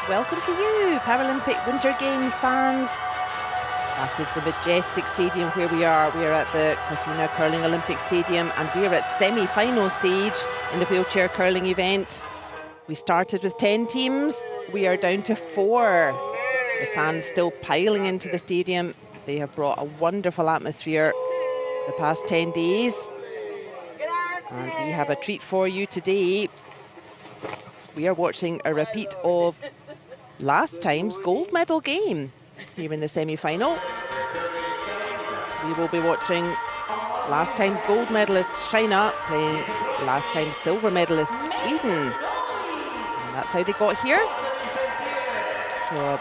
welcome to you, Paralympic Winter Games fans. That is the majestic stadium where we are. We are at the Cortina Curling Olympic Stadium and we are at semi-final stage in the wheelchair curling event. We started with 10 teams. We are down to 4. The fans still piling into the stadium. They have brought a wonderful atmosphere the past 10 days. And we have a treat for you today. We are watching a repeat of last time's gold medal game here in the semi-final. We will be watching last time's gold medalist China playing last time's silver medalist Sweden. And that's how they got here. So a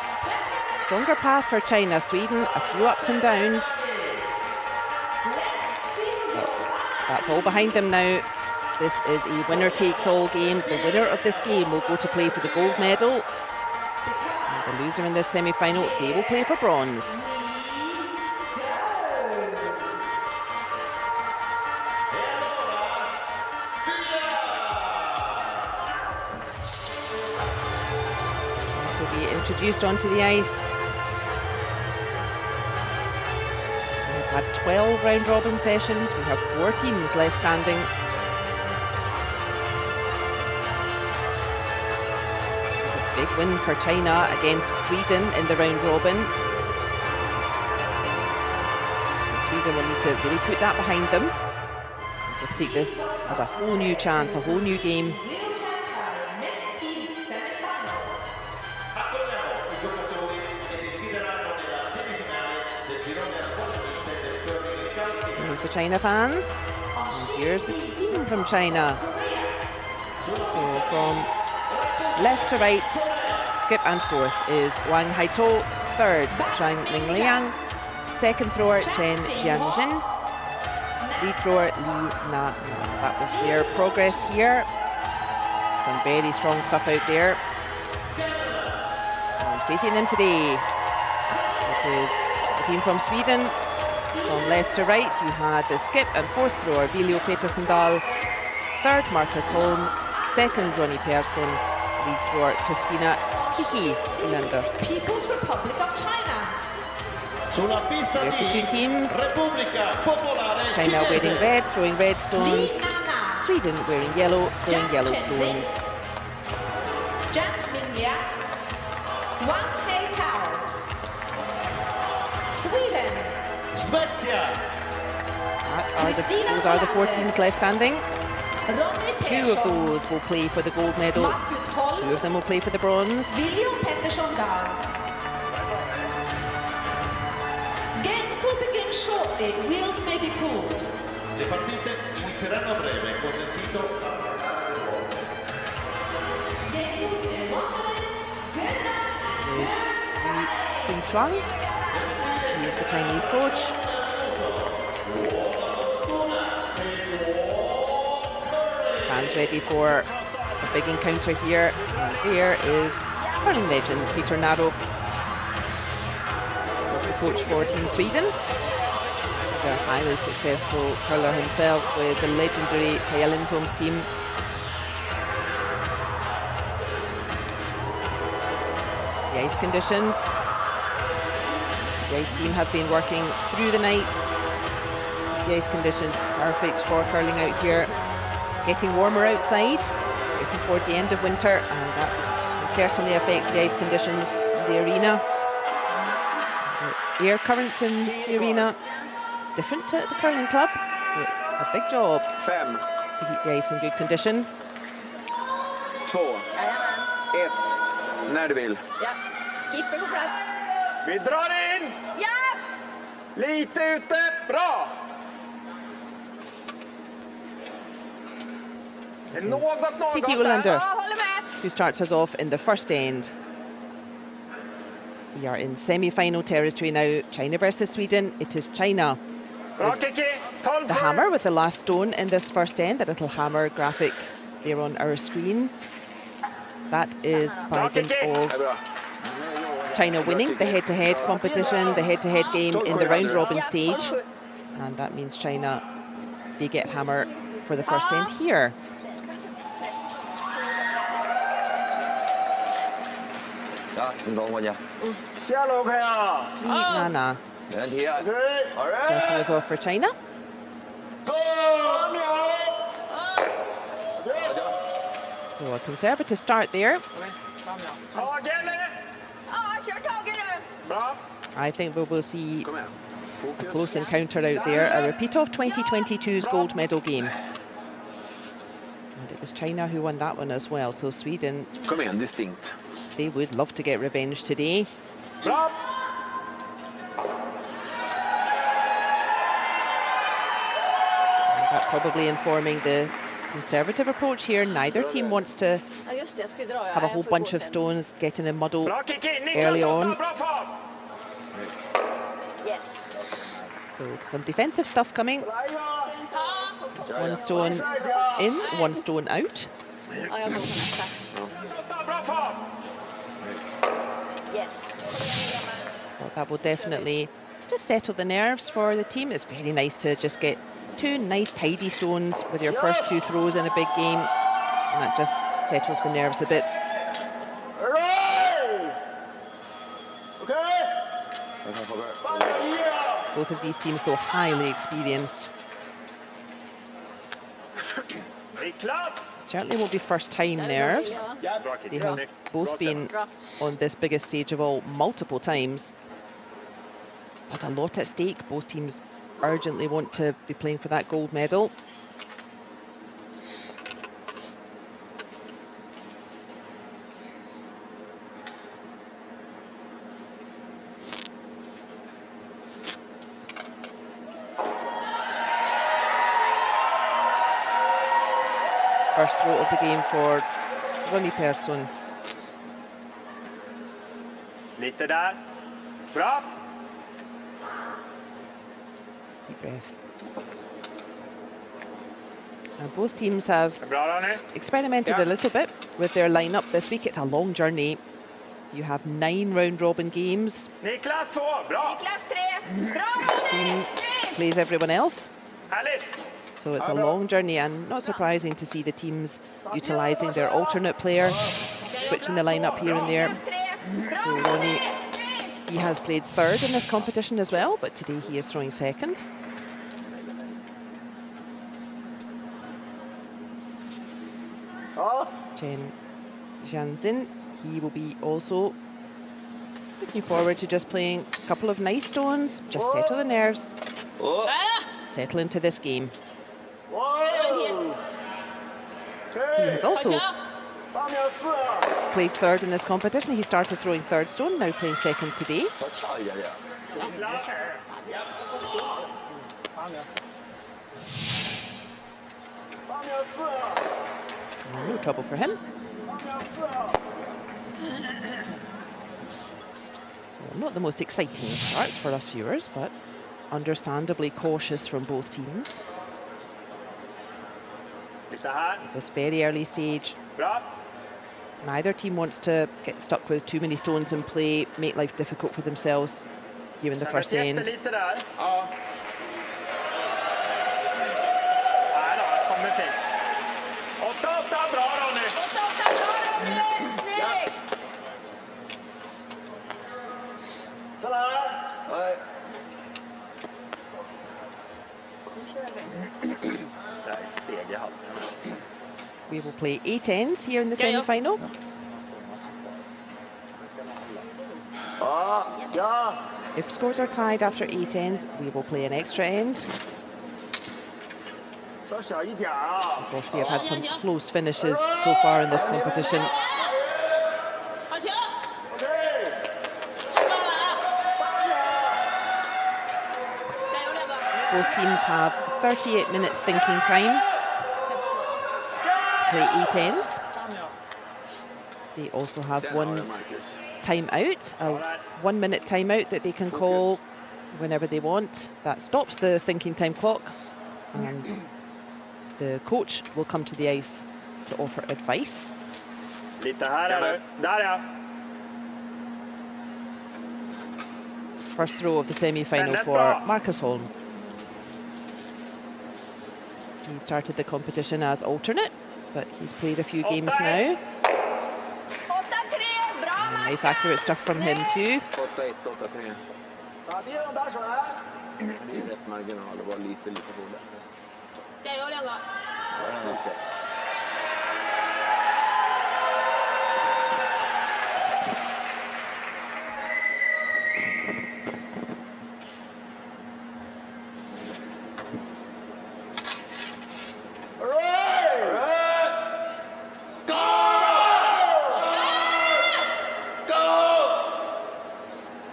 stronger path for China. Sweden, a few ups and downs. But that's all behind them now. This is a winner-takes-all game. The winner of this game will go to play for the gold medal. And the loser in this semi-final, they will play for bronze. This will be introduced onto the ice. We've had 12 round-robin sessions. We have 4 teams left standing. Big win for China against Sweden in the round robin. So Sweden will need to really put that behind them. Just take this as a whole new chance, a whole new game. Here's the China fans. And here's the team from China. So from left to right, skip and fourth is Wang Haito, third Zhang Mingliang, second thrower Chen Jianjin, lead thrower Li Na Na. That was their progress here. Some very strong stuff out there. And facing them today, it is the team from Sweden. From left to right, you had the skip and fourth thrower Viljo Petersen Dahl, third Marcus Holm, second Ronnie Persson, lead thrower Christina Kiki Ulander. People's Republic of China. There's the 2 teams. China wearing red, throwing red stones. Sweden wearing yellow, throwing yellow stones. Zhang Mingliang, Wang Haitao. Sweden. Those are the 4 teams left standing. 2 of those will play for the gold medal. 2 of them will play for the bronze. Viljo Petersen Dahl. Games will begin shortly. Wheels may be pulled. Le partite inizieranno a breve, consentito. Games will begin in 1 minute. There's Li Pingchuang. He is the Chinese coach. Fans ready for a big encounter here. And there is curling legend Peter Narrow. He was the coach for Team Sweden. He's a highly successful curler himself with the legendary Paralympics team. The ice conditions. The ice team have been working through the nights. The ice conditions perfect for curling out here. It's getting warmer outside, getting towards the end of winter, and that can certainly affect the ice conditions in the arena. The air currents in the arena, different to the curling club, so it's a big job to keep the ice in good condition. 2, 1, när du vill. Ja, skipper på plats. Vi drar in! Ja! Lite ute, bra! Kiki Ulander, Ja, håller med. who starts us off in the first end. We are in semi-final territory now. China versus Sweden. It is China Bra, Kiki! 12 the hammer with the last stone in this first end, the little hammer graphic there on our screen. That is by dint of China winning the head-to-head competition, the head-to-head game in the round-robin stage. And that means China, they get hammer for the first end here. Ja,你等我去。下路 OK 啊 Lead Nana 没问题。 ？OK， starting us off for China. Go！ 8秒。 So a conservative start there. 好，get 你。 Ja, kör taget nu. Bra. I think we will see Kom igen. a Fokus. close encounter out there, a repeat of 2022's gold medal game. And it was China who won that one as well, so Sweden, Kom igen, distinkt. they would love to get revenge today. Bra. That's probably informing the conservative approach here. Neither team wants to Ja, just det. Jag skulle dra. have a whole bunch of stones getting a muddle Bra kick in. early Niklas, on. bra fart. Yes. So some defensive stuff coming. One stone in, one stone out. Ja, jag går på nästa. Bra fart. Yes. Well, that will definitely just settle the nerves for the team. It's very nice to just get 2 nice tidy stones with your first 2 throws in a big game. And that just settles the nerves a bit. Hurray! Okay. Both of these teams, though, highly experienced. Niklas. Certainly won't be first time nerves. Ja. Bra kick. They have both been on this biggest stage of all multiple times. But a lot at stake. Both teams urgently want to be playing for that gold medal. First throw of the game for Ronny Persson. Lite där. Bra. Deep breath. Now both teams have Bra Ronny. experimented a little bit with their lineup this week. It's a long journey. You have 9 round-robin games. Niklas 2. Bra. Niklas 3. Bra Team Ronny! plays everyone else. Härligt. So it's a long journey, and not surprising to see the teams utilising their alternate player, switching the lineup here and there. So Ronny, he has played third in this competition as well, but today he is throwing second. Chen Zhanzin, he will be also looking forward to just playing a couple of nice stones, just settle the nerves, settle into this game. He has also played third in this competition. He started throwing third stone, now playing second today. No trouble for him. So not the most exciting of starts for us viewers, but understandably cautious from both teams. Lite här. This very early stage, Bra. neither team wants to get stuck with too many stones in play, make life difficult for themselves here in the first end. Lite där. Ja. Nej då, kommer fint. 8-8, bra Ronny. 8-8, bra Ronny! Snyggt! Nej. Nu kör vi. Så här, seg i halsen. We will play 8 ends here in the semi-final. If scores are tied after 8 ends, we will play an extra end. Of course, we have had some close finishes so far in this competition. Both teams have 38 minutes thinking time to play 8 ends. They also have one timeout, a 1 minute timeout that they can call whenever they want. That stops the thinking time clock, and the coach will come to the ice to offer advice. Lite här är du. Där ja. First throw of the semi-final for Marcus Holm. He started the competition as alternate, but he's played a few games now. 8-3, bra Nice accurate stuff from him too. 8-1, 8-3. Ja, ge dem där så här. Det är rätt marginal, det var lite hårdare. 加油，亮哥！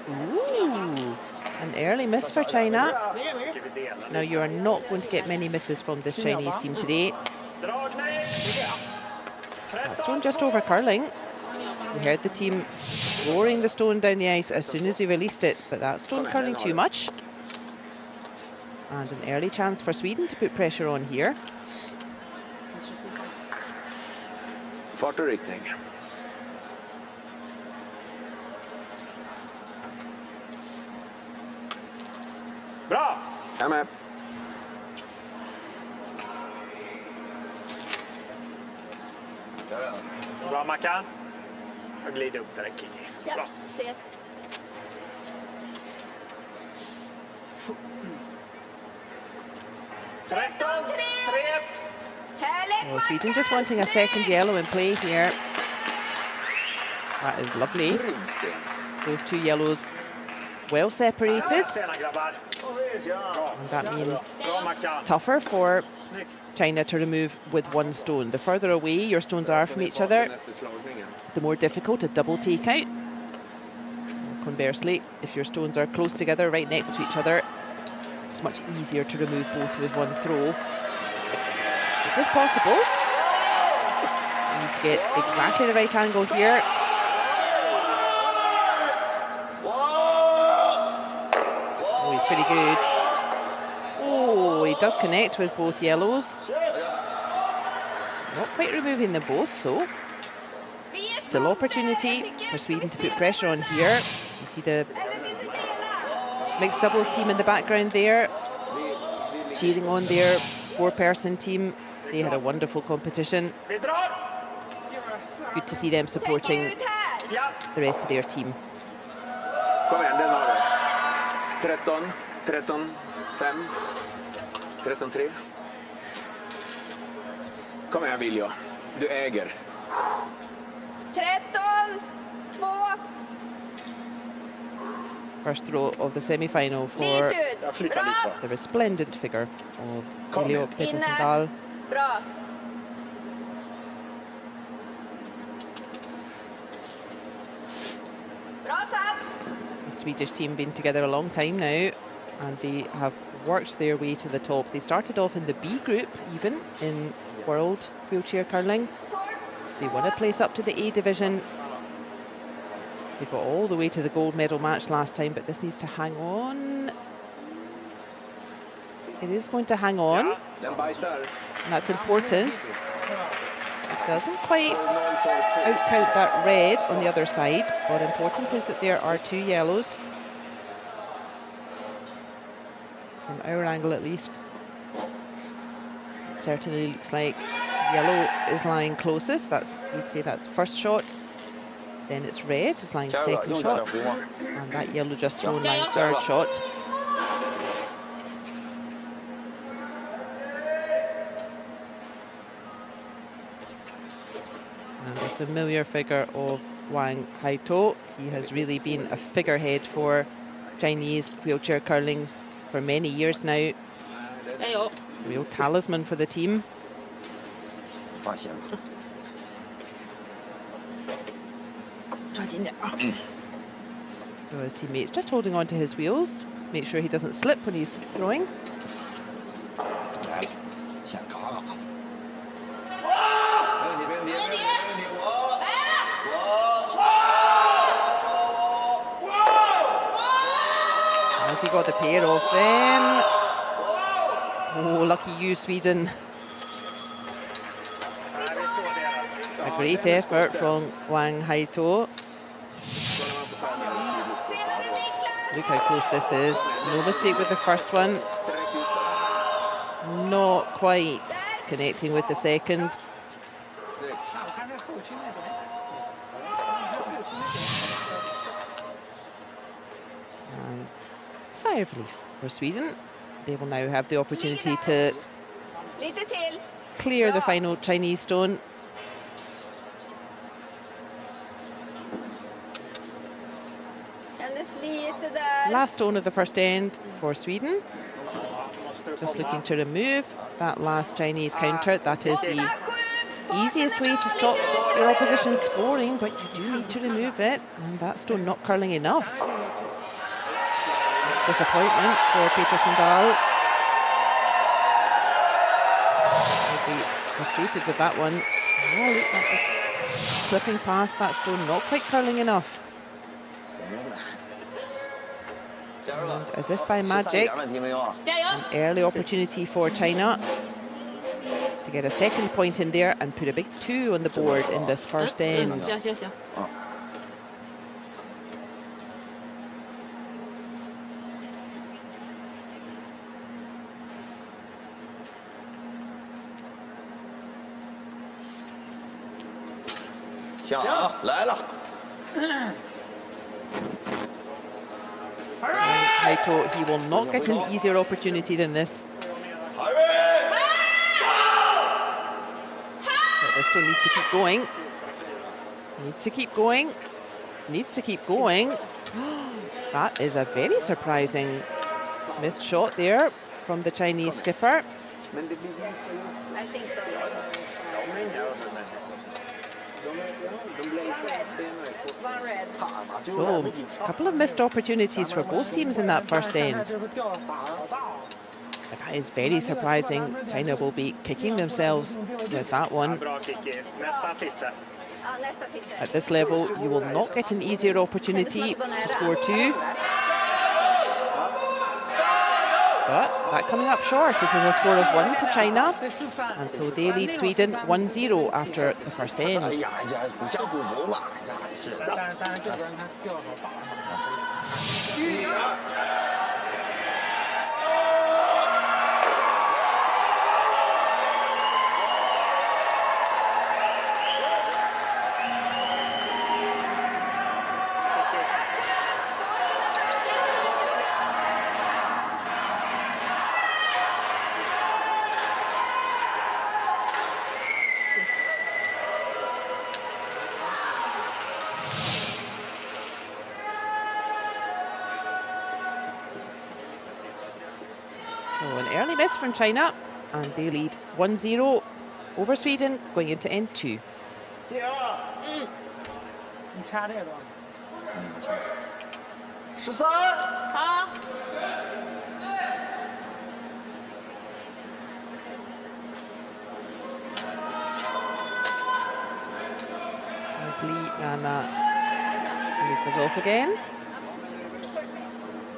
Ooh, an early miss for China. Ska vi dela? Now you are not going to get many misses from this Chinese team today. Dragning. That stone just over curling. We heard the team roaring the stone down the ice as soon as he released it, but that stone curling too much. And an early chance for Sweden to put pressure on here. Fart och riktning. Bra! Jag är med. Bra Mackan. Jag glider upp där, Kiki. Ja, Bra. ses. Tretton, 3-1. Härligt, Oh, Sweden just Marcus! wanting a second yellow in play here. That is lovely. Rymdsten. Those two yellows well separated. Tjena grabbar. And that means Bra Mackan. tougher for Snyggt. China to remove with one stone. The further away your stones are from each other, Efter slagningen. the more difficult a double takeout. Conversely, if your stones are close together, right next to each other, it's much easier to remove both with one throw. It is possible. You need to get exactly the right angle here. Oh, he's pretty good. Oh, he does connect with both yellows. Not quite removing them both, so still opportunity for Sweden to put pressure on here. You see the mixed doubles team in the background there, cheering on their four-person team. They had a wonderful competition. Vi drar! Good to see them supporting Ut här! Ja. the rest of their team. Kom igen, den har du. 13, 13, 5, 13, 3. Kom igen, Viljo. Du äger. 13, 2, First throw of the semi-final for lite ut. Jag flyttar Bra, dit bara. the resplendent figure of Kom Elio igen. Pettersson-Dahl. bra. Bra satt. The Swedish team been together a long time now, and they have worked their way to the top. They started off in the B group even in World Wheelchair Curling. They won a place up to the A division. They got all the way to the gold medal match last time, but this needs to hang on. It is going to hang on, Den bajsar. and that's important. It doesn't quite outcount that red on the other side, but important is that there are two yellows. From our angle at least. Certainly looks like yellow is lying closest. That's, we say that's first shot. Then it's red is lying second shot. And that yellow just thrown lying third shot. And the familiar figure of Wang Haito. He has really been a figurehead for Chinese wheelchair curling for many years now. Real talisman for the team. Fan, känner. So his teammates just holding on to his wheels. Make sure he doesn't slip when he's throwing. Där. Känn kameran. Has he got the pair of them? Oh, lucky you, Sweden. Nej, vi står deras. A great effort from Wang Haito. Look how close this is. No mistake with the first one. Not quite connecting with the second. And sigh of relief for Sweden. They will now have the opportunity to Lite till. clear the final Chinese stone. Kändes lite där. Last stone of the first end for Sweden. Just looking to remove that last Chinese counter. That is the easiest way to stop your opposition scoring, but you do need to remove it, and that stone not curling enough. Disappointment for Peter Sandal. He'll be frustrated with that one. Oh, look, that just slipping past that stone, not quite curling enough. And as if by magic, an early opportunity for China to get a second point in there and put a big 2 on the board in this first end. 行行行。想啊，来了。 Naito, he will not get an easier opportunity than this. But this stone needs to keep going. Needs to keep going. Needs to keep going. That is a very surprising missed shot there from the Chinese skipper. I think so. One red. So, a couple of missed opportunities for both teams in that first end. But that is very surprising. China will be kicking themselves with that one. Bra, Kiki. Nästa sitter. Ja, nästa sitter. At this level, you will not get an easier opportunity to score 2. But that coming up short. It is a score of 1 to China. And so they lead Sweden 1-0 after the first end. 哎呀，这不叫不服嘛，是的。 So an early miss from China, and they lead 1-0 over Sweden going into end 2. 你掐这个。13。好。 As Lee Nana leads us off again.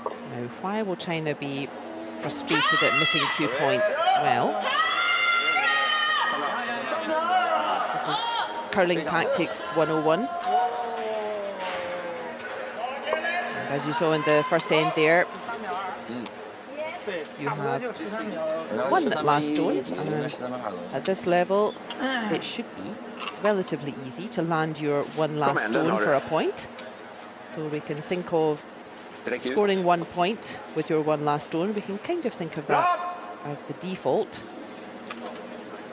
Now, why will China be frustrated at missing 2 points? Well, this is curling tactics 101. And as you saw in the first end there, you have one last stone, and at this level it should be relatively easy to land your one last stone for a point. So we can think of scoring 1 point with your one last stone. We can kind of think of that as the default.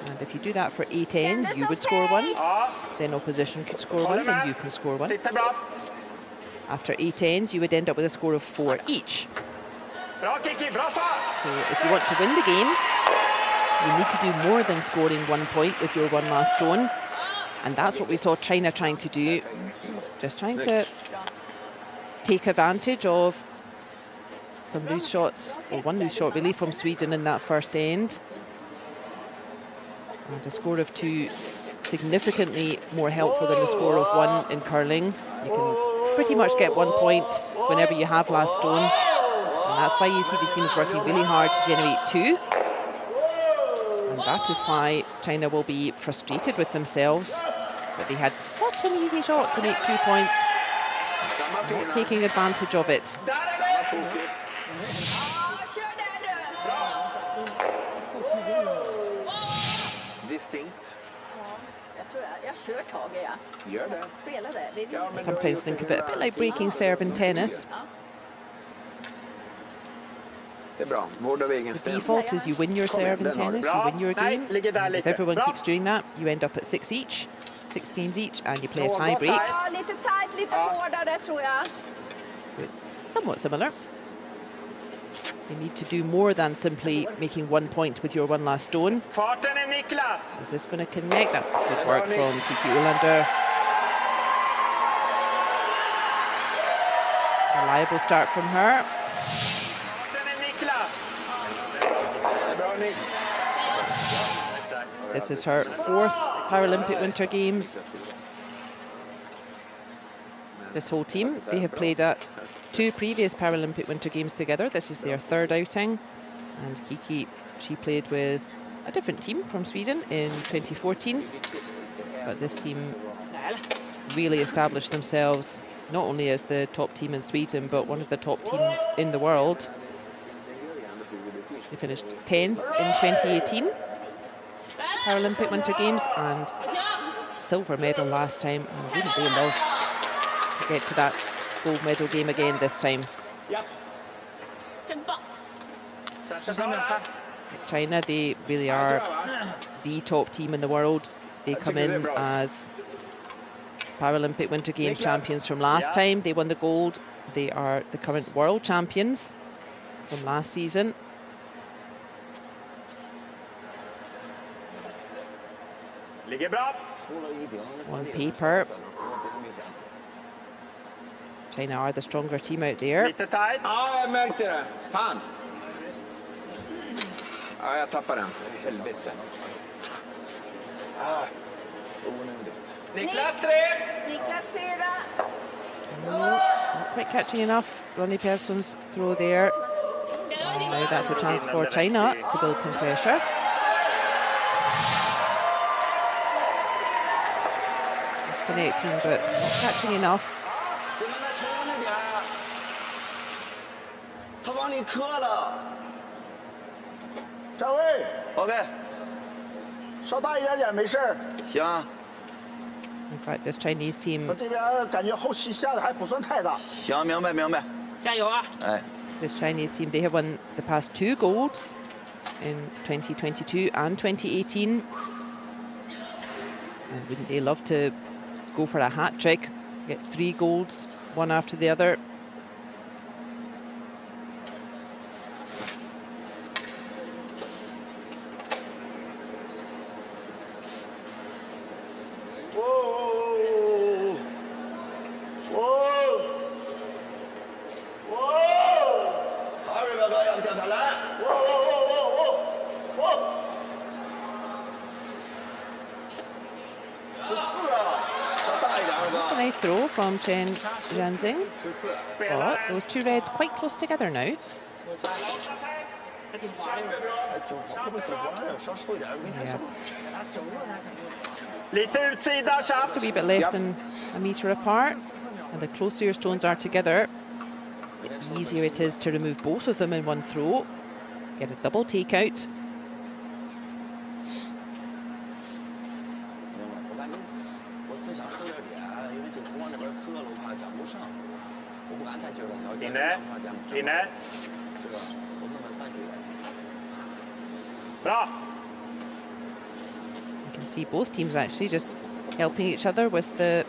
And if you do that for 8 ends, you would score 1. Then opposition could score 1, and you can score 1. Sitter bra. After 8 ends, you would end up with a score of 4 each. Bra, Kiki. Bra fart. So if you want to win the game, you need to do more than scoring 1 point with your one last stone. And that's what we saw China trying to do. Just trying to take advantage of some loose shots, or one loose shot really from Sweden in that first end. And a score of 2 significantly more helpful than a score of 1 in curling. You can pretty much get 1 point whenever you have last stone. And that's why you see the teams working really hard to generate 2. And that is why China will be frustrated with themselves. But they had such an easy shot to make 2 points, not taking advantage of it. Ja, kör där du. Distinkt. Jag tror jag. jag kör Tage, ja. Gör det. Spela det. Vi vill... I sometimes think of it a bit like breaking serve in tennis. Det är bra. Vård av egen The ställning. default is you win your serve in tennis, you win your Nej, game. ligger där And if lite. everyone Bra. keeps doing that, you end up at 6 each, 6 games each, and you play a Något tie break. här. Ja, lite tight, lite hårdare tror jag. So it's somewhat similar. You need to do more than simply making 1 point with your one last stone. Farten är Niklas. Is this going to connect? That's good work from Kiki Olander. Reliable start from her. Farten är Niklas. Det är bra, Nick. This is her 4th Paralympic Winter Games. This whole team, they have played at 2 previous Paralympic Winter Games together. This is their 3rd outing. And Kiki, she played with a different team from Sweden in 2014. But this team really established themselves not only as the top team in Sweden, but one of the top teams in the world. They finished 10th in 2018 Paralympic Winter Games and silver medal last time. And wouldn't they love to get to that gold medal game again this time? China, they really are the top team in the world. They come in as Paralympic Winter Games champions from last time. They won the gold. They are the current world champions from last season. Ligger bra. On paper, China are the stronger team out there. Lite tight. Ja, jag märkte det. Fan. Ja, jag tappade den. Helvete. Niklas 3. Niklas 4. Not quite catching enough. Ronnie Persson's throw there. And now that's a chance for China to build some pressure. Disconnecting, but not catching enough. 他往里磕了。站位， OK，稍大一点点，没事儿。行。 In fact, this Chinese team, 我这边感觉后期下的还不算太大。行，明白明白。加油啊！哎， this Chinese team, they have won the past 2 golds in 2022 and 2018. And wouldn't they love to go for a hat trick, get 3 golds, one after the other? That's a nice throw from Chen Jianxing. But those 2 reds quite close together now. Yeah, Lite utsida, just a tjapp. wee bit less than a metre apart. And the closer your stones are together, the easier it is to remove both of them in one throw. Get a double takeout. 我感觉我是想收点点，因为这头往那边磕了，我怕粘不上，我不敢太劲儿了，要粘 Inne. 怕粘不上。 Inne. 是吧？我这么3句了。 Bra. You can see both teams actually just helping each other with the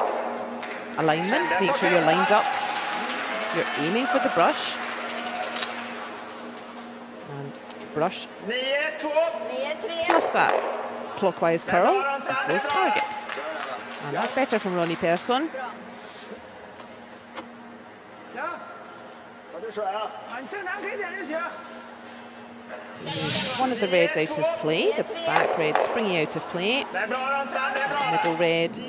alignment. Make sure you're lined up. You're aiming for the brush. And brush 9-2. 9-3. plus that clockwise curl and close target. And that's better from Ronnie Persson. 把这甩啊！ 正常给点就行。 One of the reds out of play, the back red springing out of play. Det är bra Rontan, det är bra. Middle red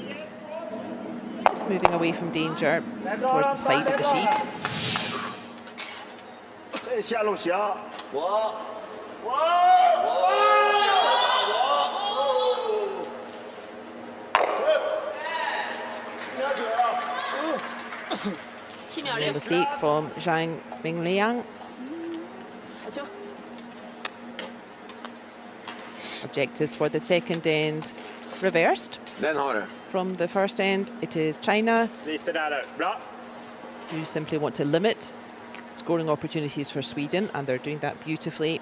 just moving away from danger towards the side of the sheet. 这线路行。我。 A mistake from Zhang Mingliang. Objectives for the second end reversed Den har du. from the first end. It is China Lite där. Bra. who simply want to limit scoring opportunities for Sweden, and they're doing that beautifully.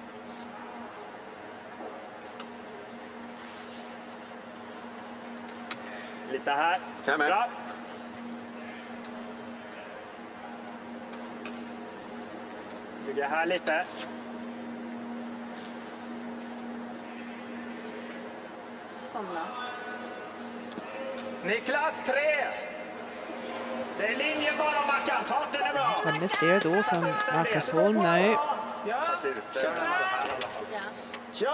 Lite här. Kommer. Bra. Bygga här lite. Sånn, da. Niklas, 3. Det är linje bara, Mackan. Farten är bra. A miss there though from Marcus Holm now. Satt ute. Så här i alla fall. Ja.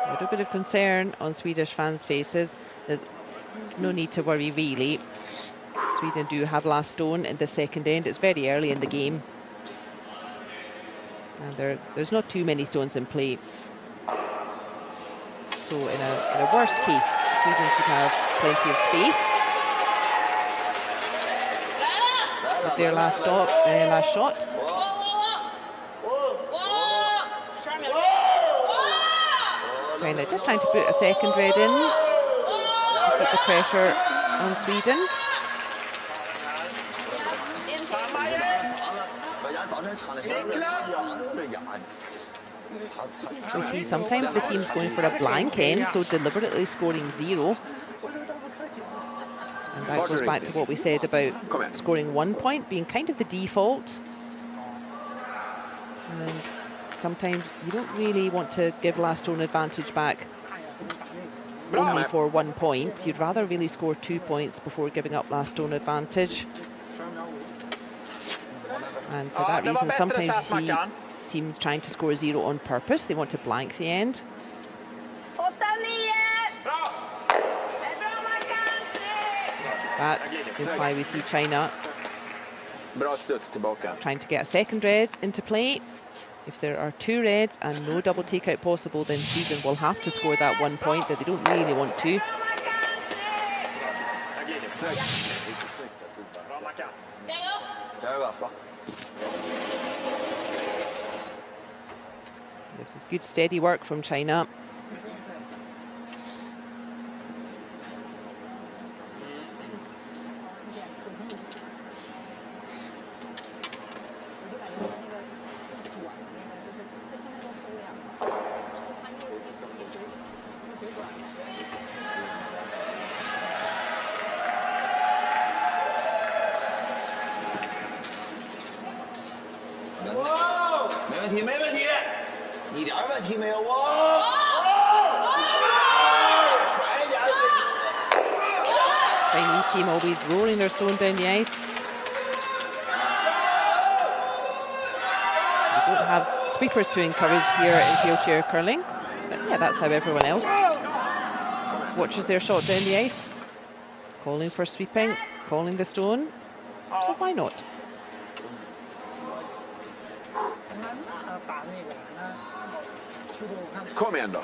A little bit of concern on Swedish fans' faces. There's no need to worry really. Sweden do have last stone in the second end. It's very early in the game. And there's not too many stones in play. So in a worst case, Sweden should have plenty of space. With their last shot. China just trying to put a second red in. Keep the pressure on Sweden. We see sometimes the team's going for a blank end, so deliberately scoring 0. And that goes back to what we said about scoring 1 point being kind of the default. And sometimes you don't really want to give last stone advantage back only for 1 point. You'd rather really score 2 points before giving up last stone advantage. And for that reason, sometimes you see teams trying to score 0 on purpose. They want to blank the end. 8, 9. That is why we see China Bra studs tillbaka. trying to get a second red into play. If there are 2 reds and no double takeout possible, then Sweden will have to score that 1 point that they don't really want to. This is good steady work from China. Chinese team always rolling their stone down the ice. We don't have sweepers to encourage here in wheelchair curling, but yeah, that's how everyone else watches their shot down the ice. Calling for sweeping, calling the stone, so why not? Kom igen då.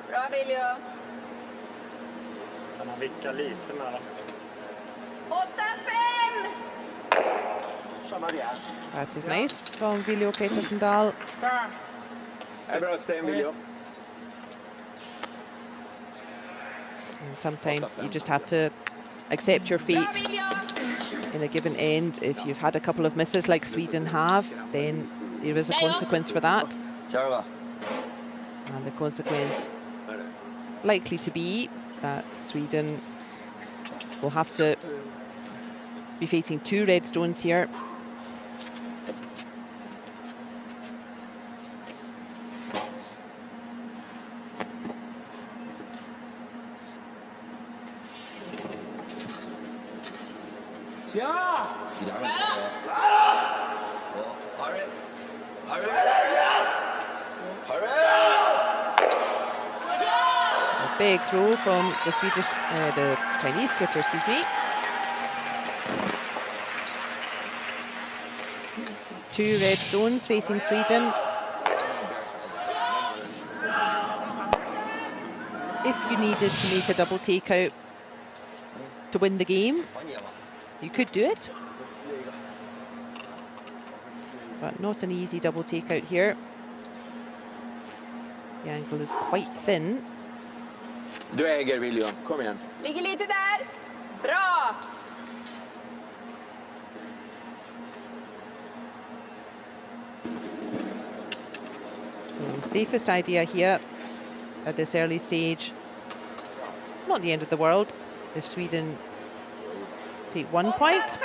Bra, Viljo. Kan man vicka lite med dem? 8, 5. That is nice from Viljo Petersendal. Det är bra sten, Viljo. And sometimes you just have to accept your fate in a given end. If you've had a couple of misses like Sweden have, then there is a consequence for that. And the consequence likely to be that Sweden will have to be facing 2 red stones here. A big throw from the the Chinese skipper, excuse me. 2 red stones facing Sweden. If you needed to make a double takeout, to win the game. 还你吧。 You could do it, but not an easy double takeout here. The ankle is quite thin. Du äger, William. Kom igen. Ligger lite där. Bra! So the safest idea here at this early stage, not the end of the world, if Sweden take 1 point.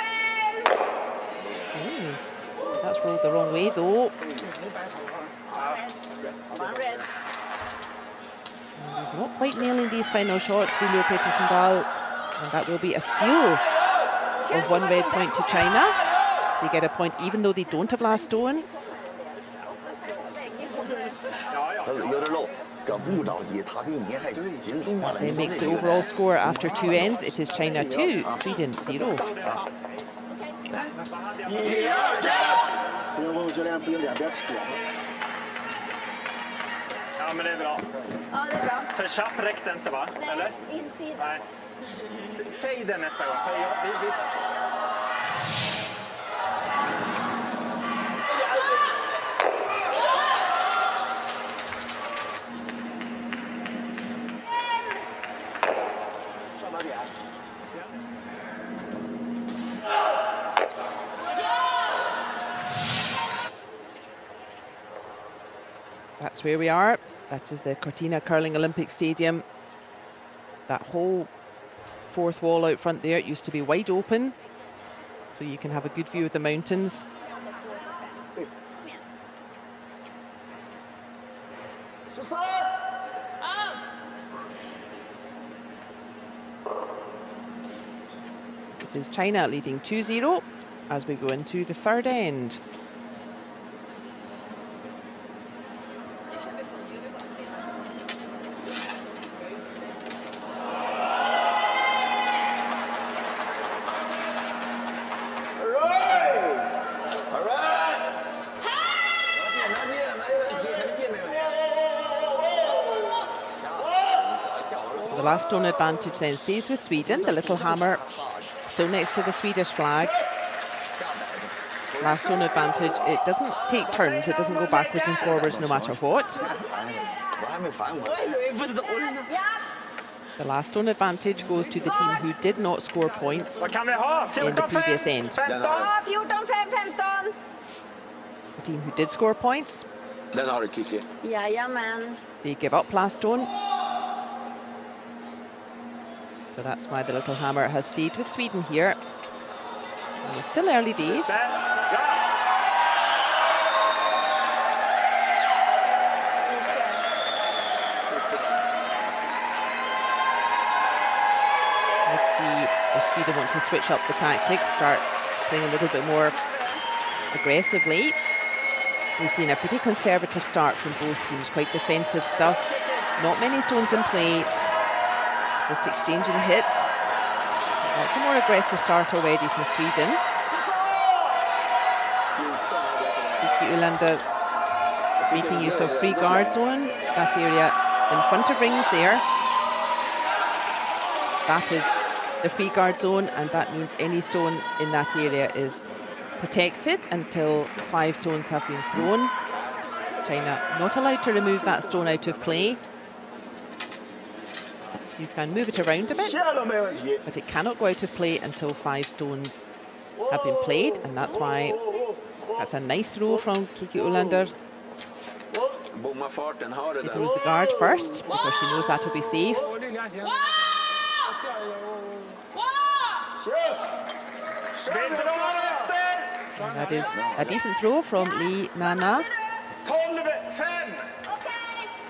That's rolled the wrong way though. One red. He's not quite nailing these final shots, Viljo Pettersson-Dahl, and that will be a steal of 1 red point to China. They get a point even though they don't have last stone. 他有点漏，可不着急，他比你还紧盯我了。 Then makes the overall score after 2 ends. It is China 2, Sweden 0. 不用问我教练，不用两边吃点。 Ja, men det är bra. Ja, det är bra. För kjapp räckte inte, va? Eller? Insida. Nej. Säg det nästa gång. För vi... That's where we are. That is the Cortina Curling Olympic Stadium. That whole fourth wall out front there, it used to be wide open, so you can have a good view of the mountains. It is China leading 2-0 as we go into the third end. The last stone advantage then stays with Sweden. The little hammer still next to the Swedish flag. Last stone advantage, it doesn't take turns, it doesn't go backwards and forwards no matter what. The last stone advantage goes to the team who did not score points Vad kan vi ha? in the previous end. 15! Ja, 14-5-15. The team who did score points, Den har du, Kiki. Jajamän. they give up last stone. So that's why the little hammer has stayed with Sweden here. And it's still early days. Där. Ja! Let's see if Sweden want to switch up the tactics, start playing a little bit more aggressively. We've seen a pretty conservative start from both teams, quite defensive stuff. Not many stones in play, just exchanging hits. That's a more aggressive start already from Sweden. Kiki Ulander making use of free guard zone, that area in front of rings there. That is the free guard zone, and that means any stone in that area is protected until 5 stones have been thrown. China not allowed to remove that stone out of play. You can move it around a bit, but it cannot go out of play until 5 stones have been played, and that's why that's a nice throw from Kiki Ulander. Bomma farten, har det She där. throws the guard first because she knows that will be safe. Vi drar efter! And that is a decent throw from Lee Nana. 12-5!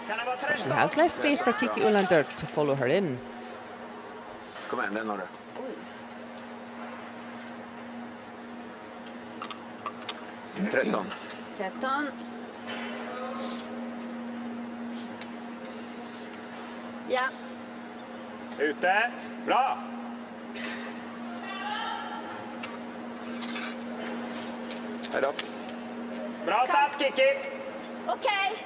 Kan det vara She 13? has left space for Kiki Ulander to follow her in. Kom igen, den har du. Tretton. 13. Ja. Ute. Bra! Här då. Bra satt, Kiki! Okej.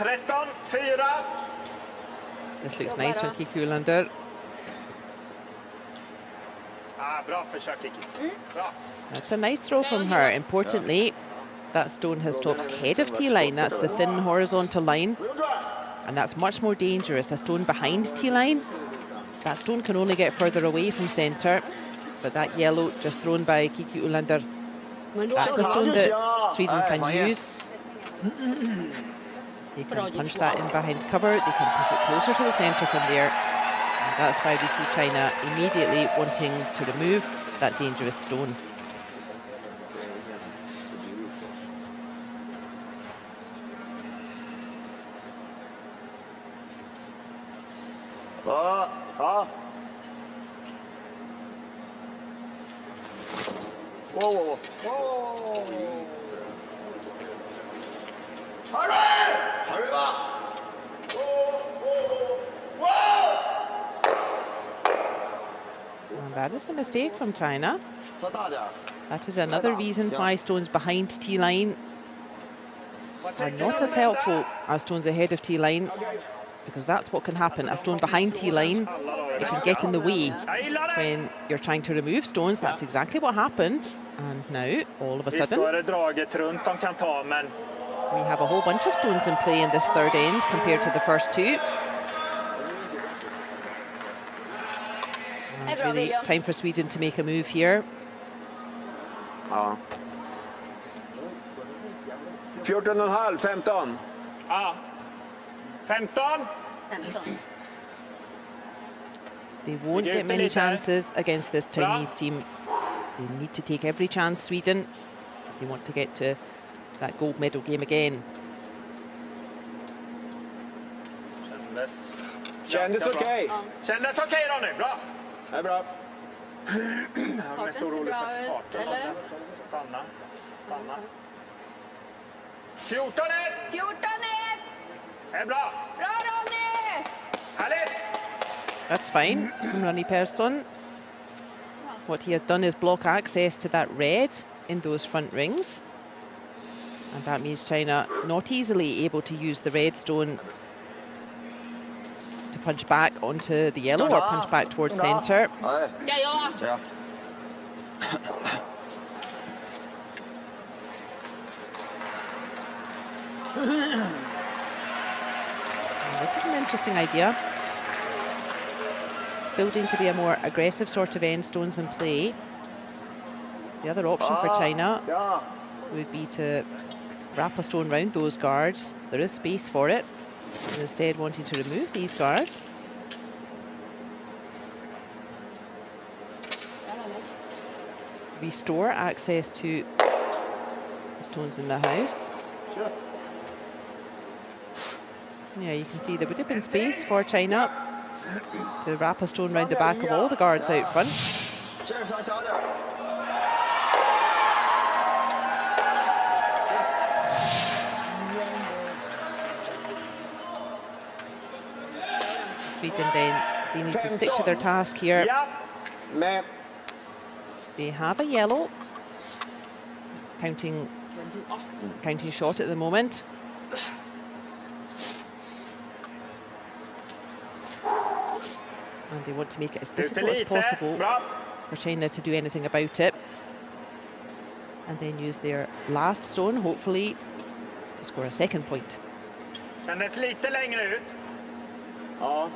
13-4. This looks nice from Kiki Ulander. Bra försök, Kiki. Bra. That's a nice throw from her. Importantly, that stone has stopped ahead of T-line. That's the thin horizontal line. And that's much more dangerous. A stone behind T-line, that stone can only get further away from centre. But that yellow just thrown by Kiki Ulander, that's a stone that Sweden can use. They can punch that in behind cover. They can push it closer to the centre from there. And that's why we see China immediately wanting to remove that dangerous stone. Whoa, whoa, whoa. Hurry up! And that is a mistake from China. That is another reason why stones behind T-line are not as helpful as stones ahead of T-line, because that's what can happen. A stone behind T-line, it can get in the way when you're trying to remove stones. That's exactly what happened. And now, all of a sudden, we have a whole bunch of stones in play in this third end compared to the first two. And really time for Sweden to make a move here. 14,5, 15. 15. They won't get many chances against this Chinese team. They need to take every chance, Sweden, if they want to get to that gold medal game again. Kändes okej. Kändes okej då nu, bra. Det är bra. Jag är stor orolig för farten. Stanna. 14-1! 14-1! Det är bra. Bra Ronny! Härligt! That's fine from Ronny Persson. What he has done is block access to that red in those front rings. And that means China not easily able to use the red stone to punch back onto the yellow or punch back towards centre. This is an interesting idea. Building to be a more aggressive sort of end, stones in play. The other option for China would be to wrap a stone round those guards. There is space for it. And instead wanting to remove these guards. Restore access to the stones in the house. Yeah, you can see there would have been space for China to wrap a stone round the back of all the guards out front. Sweden then, they need to stick to their task here. They have a yellow. Counting shot at the moment. And they want to make it as difficult as possible for China to do anything about it. And then use their last stone, hopefully, to score a second point. Kändes lite längre ut. Ja.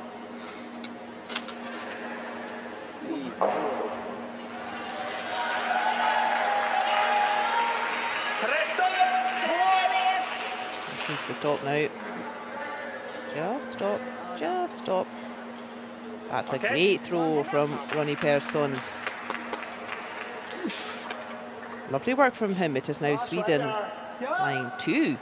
This needs to stop now. Just stop. Just stop. That's a great throw from Ronny Persson. Lovely work from him. It is now Sweden line 2.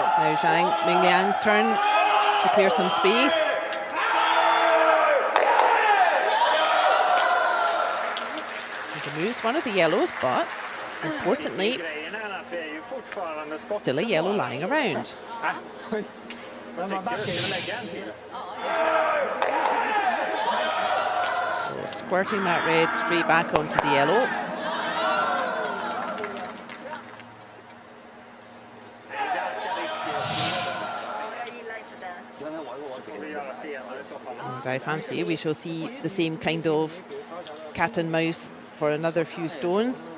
It's now Zhang Mingliang's turn to clear some space. The removes one of the yellows, but importantly, Grejen är att vi är ju fortfarande skott. still a yellow lying around. Jag tycker du skulle lägga en till. So squirting that red straight back onto the yellow. Det är ganska riskfyllt. Får vi göra senare i så fall. And I fancy we shall see the same kind of cat and mouse for another few stones.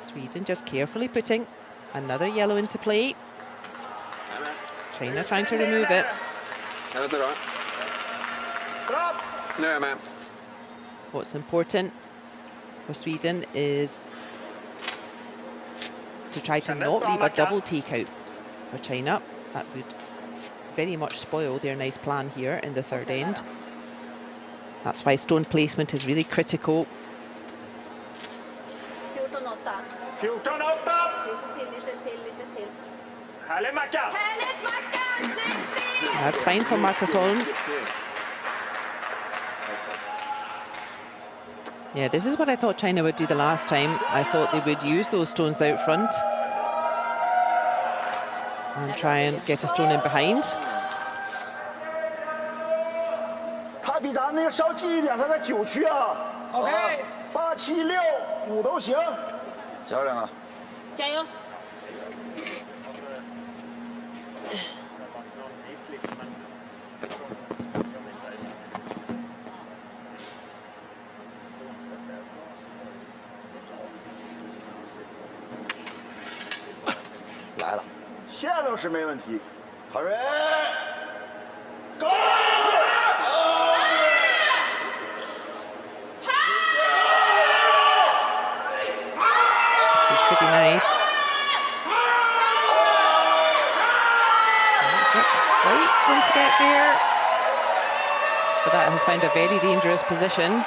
Sweden just carefully putting another yellow into play. China trying to remove it. Bra! Nu är jag med. What's important for Sweden is to try to not leave a double takeout for China. That would very much spoil their nice plan here in the third end. That's why stone placement is really critical. 14-8. Härlig Mackan! That's fine for Marcus Holm. Yeah, this is what I thought China would do the last time. I thought they would use those stones out front and try and get a stone in behind. 他比咱那个稍近一点，他在9区啊。OK， 8、7、6、5都行。加油两个。加油！ 来了，线路是没问题。好人，go！ It's pretty nice. It's not quite going to get there, but that has found a very dangerous position.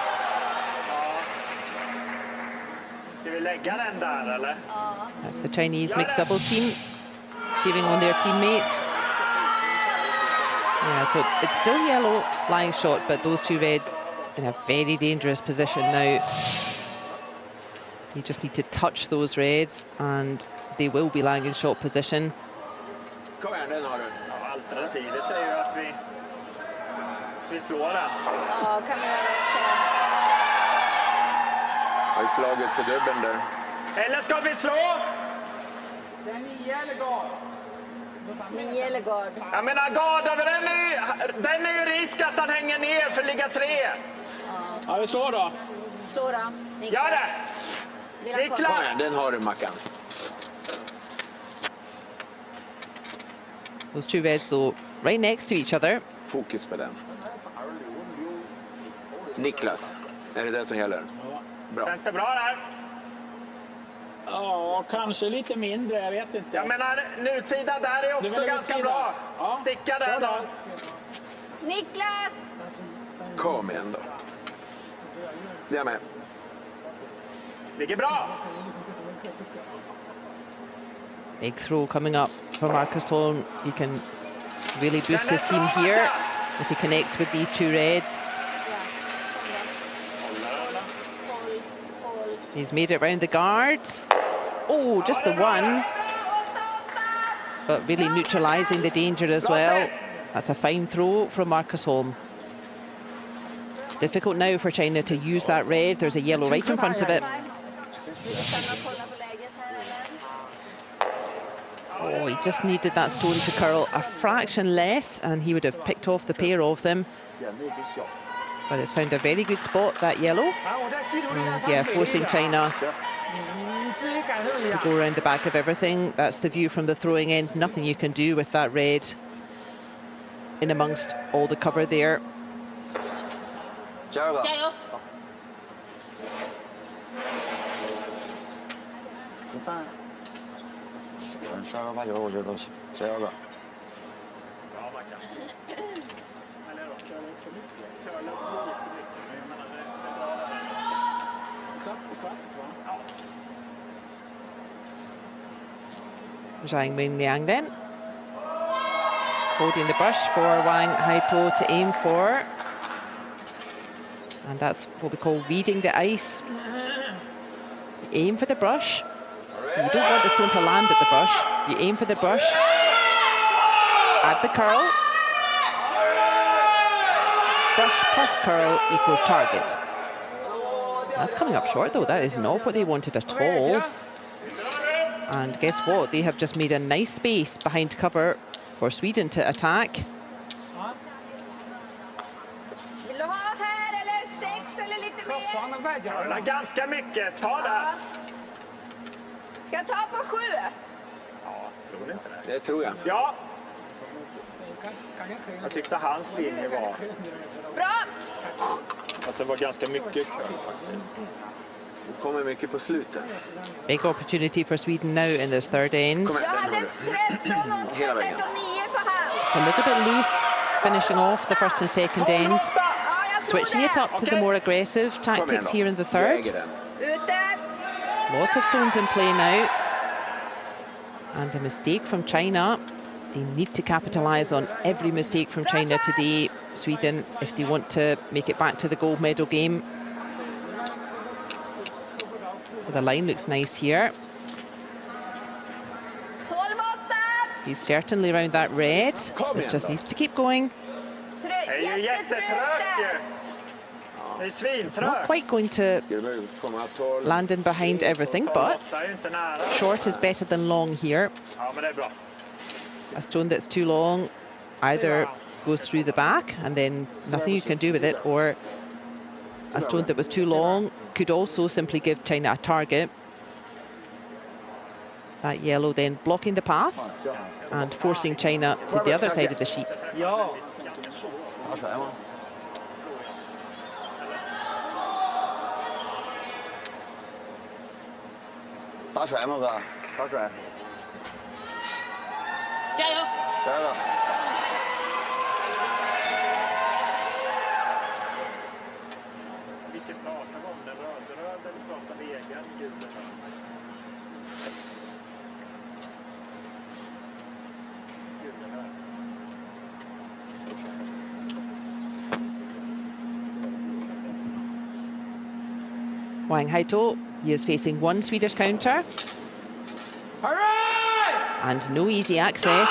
Ska vi lägga den där eller? That's the Chinese mixed doubles team cheering on their teammates. Yeah, so it's still yellow lying short, but those two reds in a very dangerous position now. You just need to touch those reds and they will be lying in short position. Kom igen, den har du. Ja, alternativet är ju att vi slår den. Ja, kan vi göra så? Har ju slagit för dubbeln där. Eller ska vi slå? 9 eller gard? Jag menar garden, den är ju risk att han hänger ner för ligga 3. Ja, vi slår då. Slå då. Gör det! Vill han Kom Niklas! igen, den har du Mackan. Those two reds though right next to each other. Fokus på den. Niklas, är det som gäller? Bra. Känns det bra där? Ja, kanske lite mindre, jag vet inte. Jag menar, nutsidan där är också ganska bra. Ja. Sticka där då. Niklas! Kom igen då. Jag med. Ligger bra. Big throw coming up for Marcus Holm. He can really boost his team here if he connects with these two reds. He's made it round the guard. Oh, just the one. But really neutralising the danger as well. That's a fine throw from Marcus Holm. Difficult now for China to use that red. There's a yellow right in front of it. Oh, he just needed that stone to curl a fraction less and he would have picked off the pair of them. But it's found a very good spot, that yellow. And yeah, forcing China to go around the back of everything. That's the view from the throwing end. Nothing you can do with that red in amongst all the cover there. 加油吧！加油！ 13，12、8、9，我觉得都行，加油吧！ Zhang Mingliang then. Holding the brush for Wang Haipo to aim for. And that's what we call reading the ice. You aim for the brush. You don't want the stone to land at the brush. You aim for the brush. Add the curl. Brush plus curl equals target. That's coming up short though. That is not what they wanted at all. And guess what? They have just made a nice space behind cover for Sweden to attack. Ganska mycket. Ta det. Ska jag ta på 7? Ja, tror du inte det? Det tror jag. Ja. Jag tyckte hans linje var Bra! att det var ganska mycket kvar faktiskt. Det kommer mycket på slutet. Big opportunity for Sweden now in this third end. Jag hade 13 och 13 och 9 på hand. Just a little bit loose finishing off the first and second end. Switching it up to the more aggressive tactics here in the third. Ute! Lots of stones in play now. And a mistake from China. They need to capitalise on every mistake from China today, Sweden, if they want to make it back to the gold medal game. So the line looks nice here. He's certainly around that red. This just needs to keep going. Det är ju jättetrögt ju. Det är svintrögt. Not quite going to land in behind everything, but short is better than long here. Ja, men det är bra. A stone that's too long either goes through the back and then nothing you can do with it, or a stone that was too long could also simply give China a target. That yellow then blocking the path and forcing China to the other side of the sheet.打甩吗哥？打甩。加油！来了。Vilken pratar om den röd eller pratar vi egen gul? Wang Haito, he is facing one Swedish counter. And no easy access.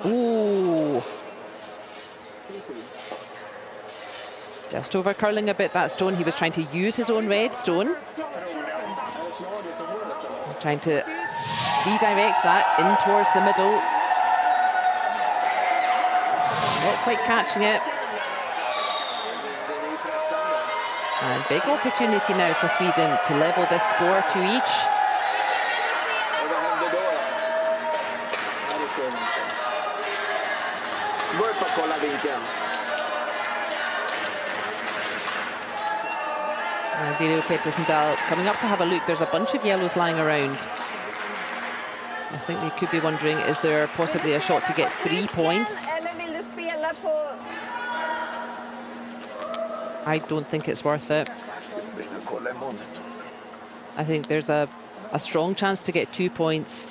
Ooh. Just over curling a bit that stone. He was trying to use his own red stone. Trying to redirect that in towards the middle. Not quite catching it. And big opportunity now for Sweden to level this score to each. And Viro Petersendal coming up to have a look. There's a bunch of yellows lying around. I think they could be wondering, is there possibly a shot to get 3 points? I don't think it's worth it. I think there's a strong chance to get 2 points.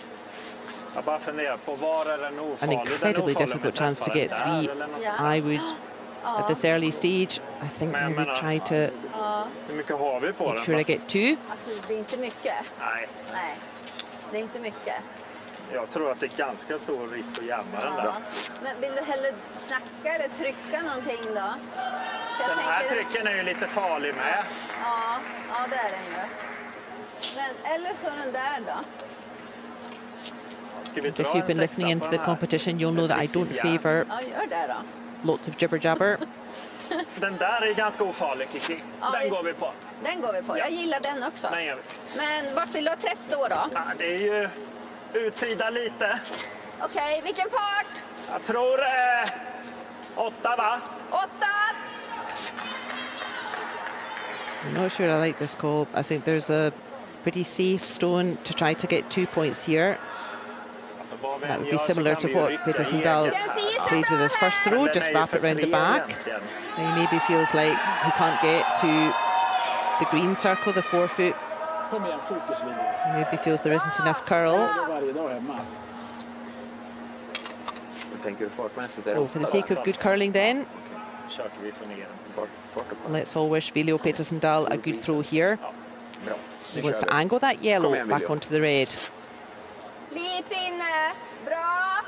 An incredibly difficult chance to get 3. I would, at this early stage, I think we would try to make sure I get 2. Det är inte mycket. Nej. Nej, det är inte mycket. Jag tror att det är ganska stor risk att jamma den där. Men vill du hellre knacka eller trycka någonting då? Den här trycken är ju lite farlig med. Ja, ja det är den ju. Men, eller så den där då? If you've been listening into the competition, you'll know that I don't favour lots of jibber-jabber. Den där är ganska ofarlig, Kiki. Den går vi på. Den går vi på. Jag gillar den också. Den gör vi. Men vart vill du ha träff då? Ja, det är ju utsida lite. Okej, vilken fart? Jag tror 8, va? 8! I'm not sure I like this call. I think there's a pretty safe stone to try to get 2 points here. That would be similar to what Petersendal played with his first throw, just wrap it around the back. He maybe feels like he can't get to the green circle, the 4 foot. He maybe feels there isn't enough curl. Tänker du fartmässigt? So for the sake of good curling then, Försöker vi få ner den. Fart och pass. let's all wish Viljo Petersen Dahl a good throw here. Bra. He wants to angle that yellow Kom igen, back Viljo. onto the red. Lite inne. Bra.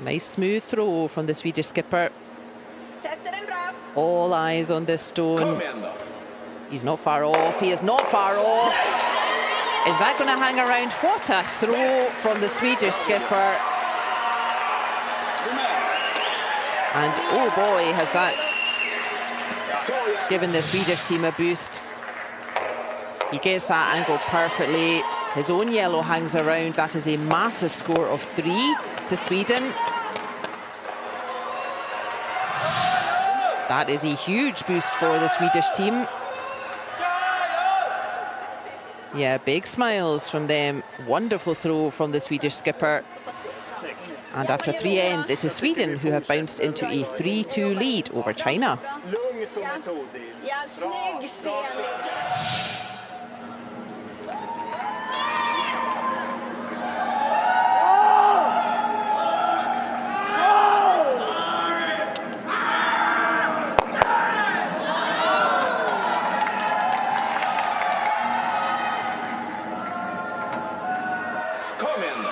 Nice smooth throw from the Swedish skipper. Sätter den bra. All eyes on this stone. Kom igen då. He's not far off. He is not far off. Is that going to hang around? What a throw from the Swedish skipper. And oh boy, has that given the Swedish team a boost. He gets that angle perfectly. His own yellow hangs around. That is a massive score of 3 to Sweden. That is a huge boost for the Swedish team. Yeah, big smiles from them. Wonderful throw from the Swedish skipper. And after 3 ends, it is Sweden who have bounced into a 3-2 lead over China. Lugnt och metodiskt. Ja, snygg Sten. Kom igen då.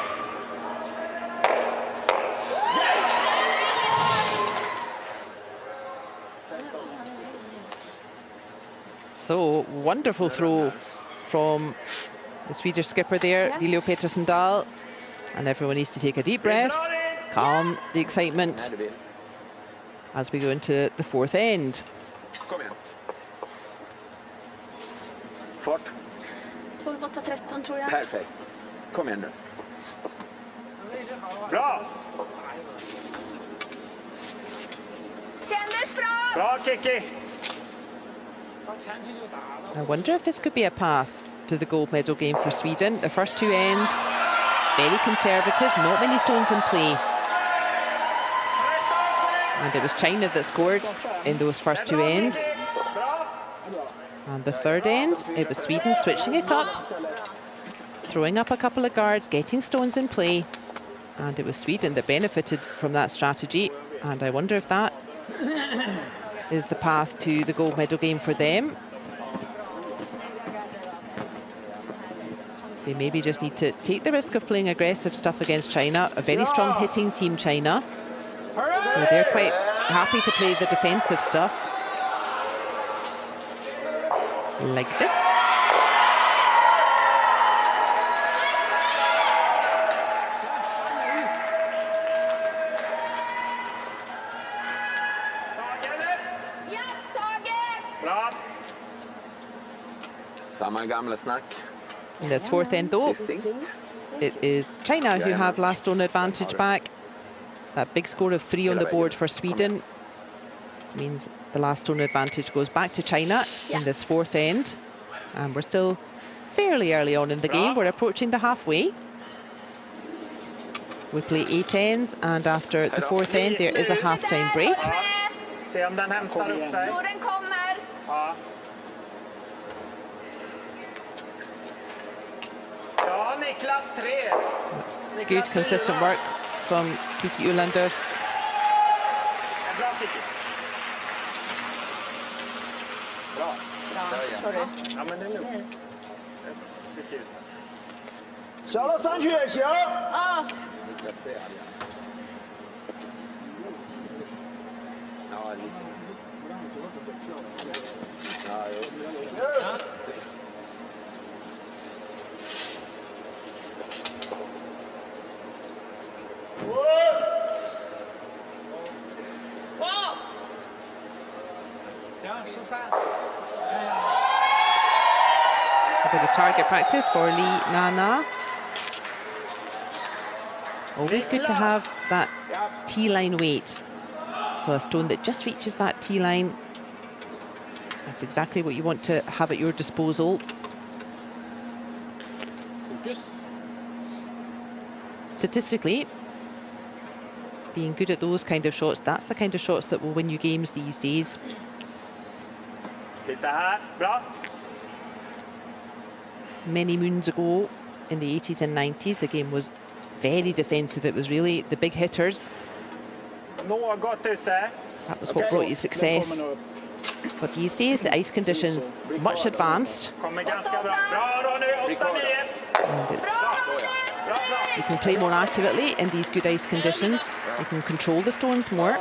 So, wonderful throw from the Swedish skipper there, Viljo Petersen Dahl. And everyone needs to take a deep breath, calm the excitement Här är vi. as we go into the 4th end. Kom igen. Fart. 12-8-13 tror jag. Perfekt. Kom igen nu. Bra! Kändes bra. Bra Kiki! I wonder if this could be a path to the gold medal game for Sweden. The first 2 ends, very conservative, not many stones in play. And it was China that scored in those first 2 ends. And the 3rd end, it was Sweden switching it up, throwing up a couple of guards, getting stones in play. And it was Sweden that benefited from that strategy. And I wonder if that is the path to the gold medal game for them. They maybe just need to take the risk of playing aggressive stuff against China, a very strong hitting team, China. So they're quite happy to play the defensive stuff. Like this. Ja, Tage. Bra! Samma gamla snack. In this 4th end though, Distinct. it is China who have last stone advantage back. That big score of 3 on the board for Sweden means the last stone advantage goes back to China in this 4th end. And we're still fairly early on in the game. We're approaching the halfway. We play 8 ends, and after the 4th end there is a half-time break. Se om den hämtar upp sig. Tror den kommer. Ja. Ja, Niklas 3. That's good, consistent work from Kiki Ulander. Bra Kiki. Bra. Sorry. Ja, men det är lugnt. Fick ut. 小了上去也行。Ja, lite. Ja, jo. A bit of target practice for Lee Nana. Always good to have that T-line weight. So a stone that just reaches that T-line. That's exactly what you want to have at your disposal. Statistically, being good at those kind of shots, that's the kind of shots that will win you games these days. Lite här. Bra. many moons ago in the 80s and 90s. The game was very defensive. It was really the big hitters. That was what brought you success. But these days, the ice conditions much advanced. And you can play more accurately in these good ice conditions. You can control the stones more.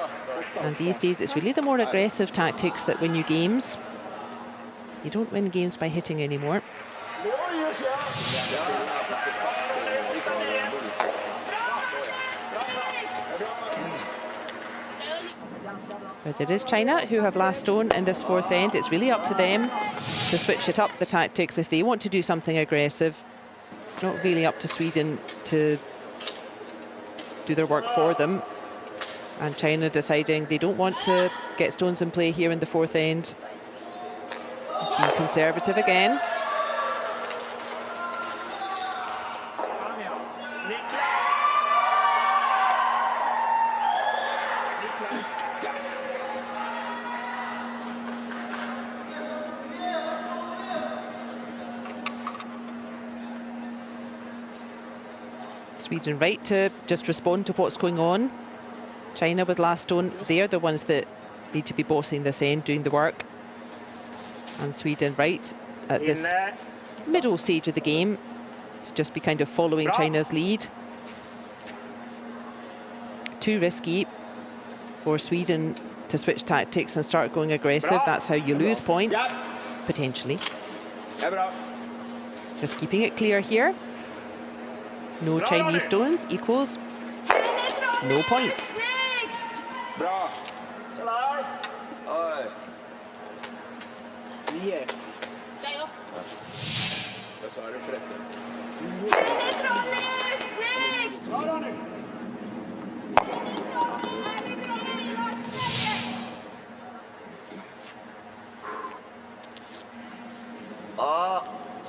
And these days, it's really the more aggressive tactics that win you games. You don't win games by hitting anymore. But it is China who have last stone in this fourth end. It's really up to them to switch it up, the tactics, if they want to do something aggressive. Not really up to Sweden to do their work for them. And China deciding they don't want to get stones in play here in the fourth end. Just being conservative again. Sweden right to just respond to what's going on. China with last stone, they're the ones that need to be bossing this end, doing the work. And Sweden right at this middle stage of the game to just be kind of following China's lead. Too risky for Sweden to switch tactics and start going aggressive. That's how you lose points, potentially. Just keeping it clear here. No Chinese stones equals no points. Bra. Yeah. Vad sa du förresten?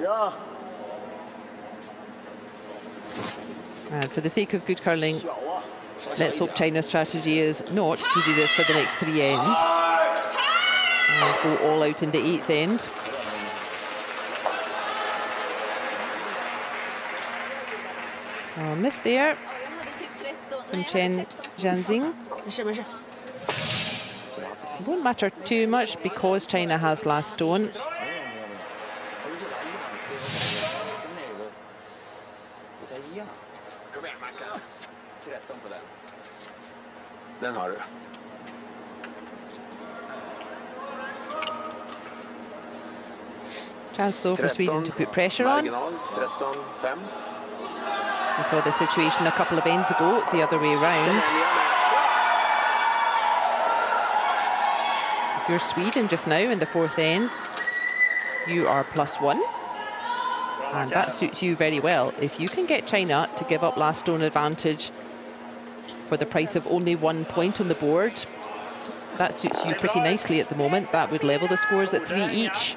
Ja. And for the sake of good curling, let's hope China's strategy is not to do this for the next three ends. And go all out in the eighth end. Oh, miss there from Chen Zhanxing. It won't matter too much because China has last stone. Den har du. Chance though for Sweden to put pressure on. Marginal, 13-5. We saw this situation a couple of ends ago, the other way around. If you're Sweden just now in the fourth end, you are +1. And that suits you very well. If you can get China to give up last stone advantage for the price of only 1 point on the board, that suits you pretty nicely at the moment. That would level the scores at 3 each.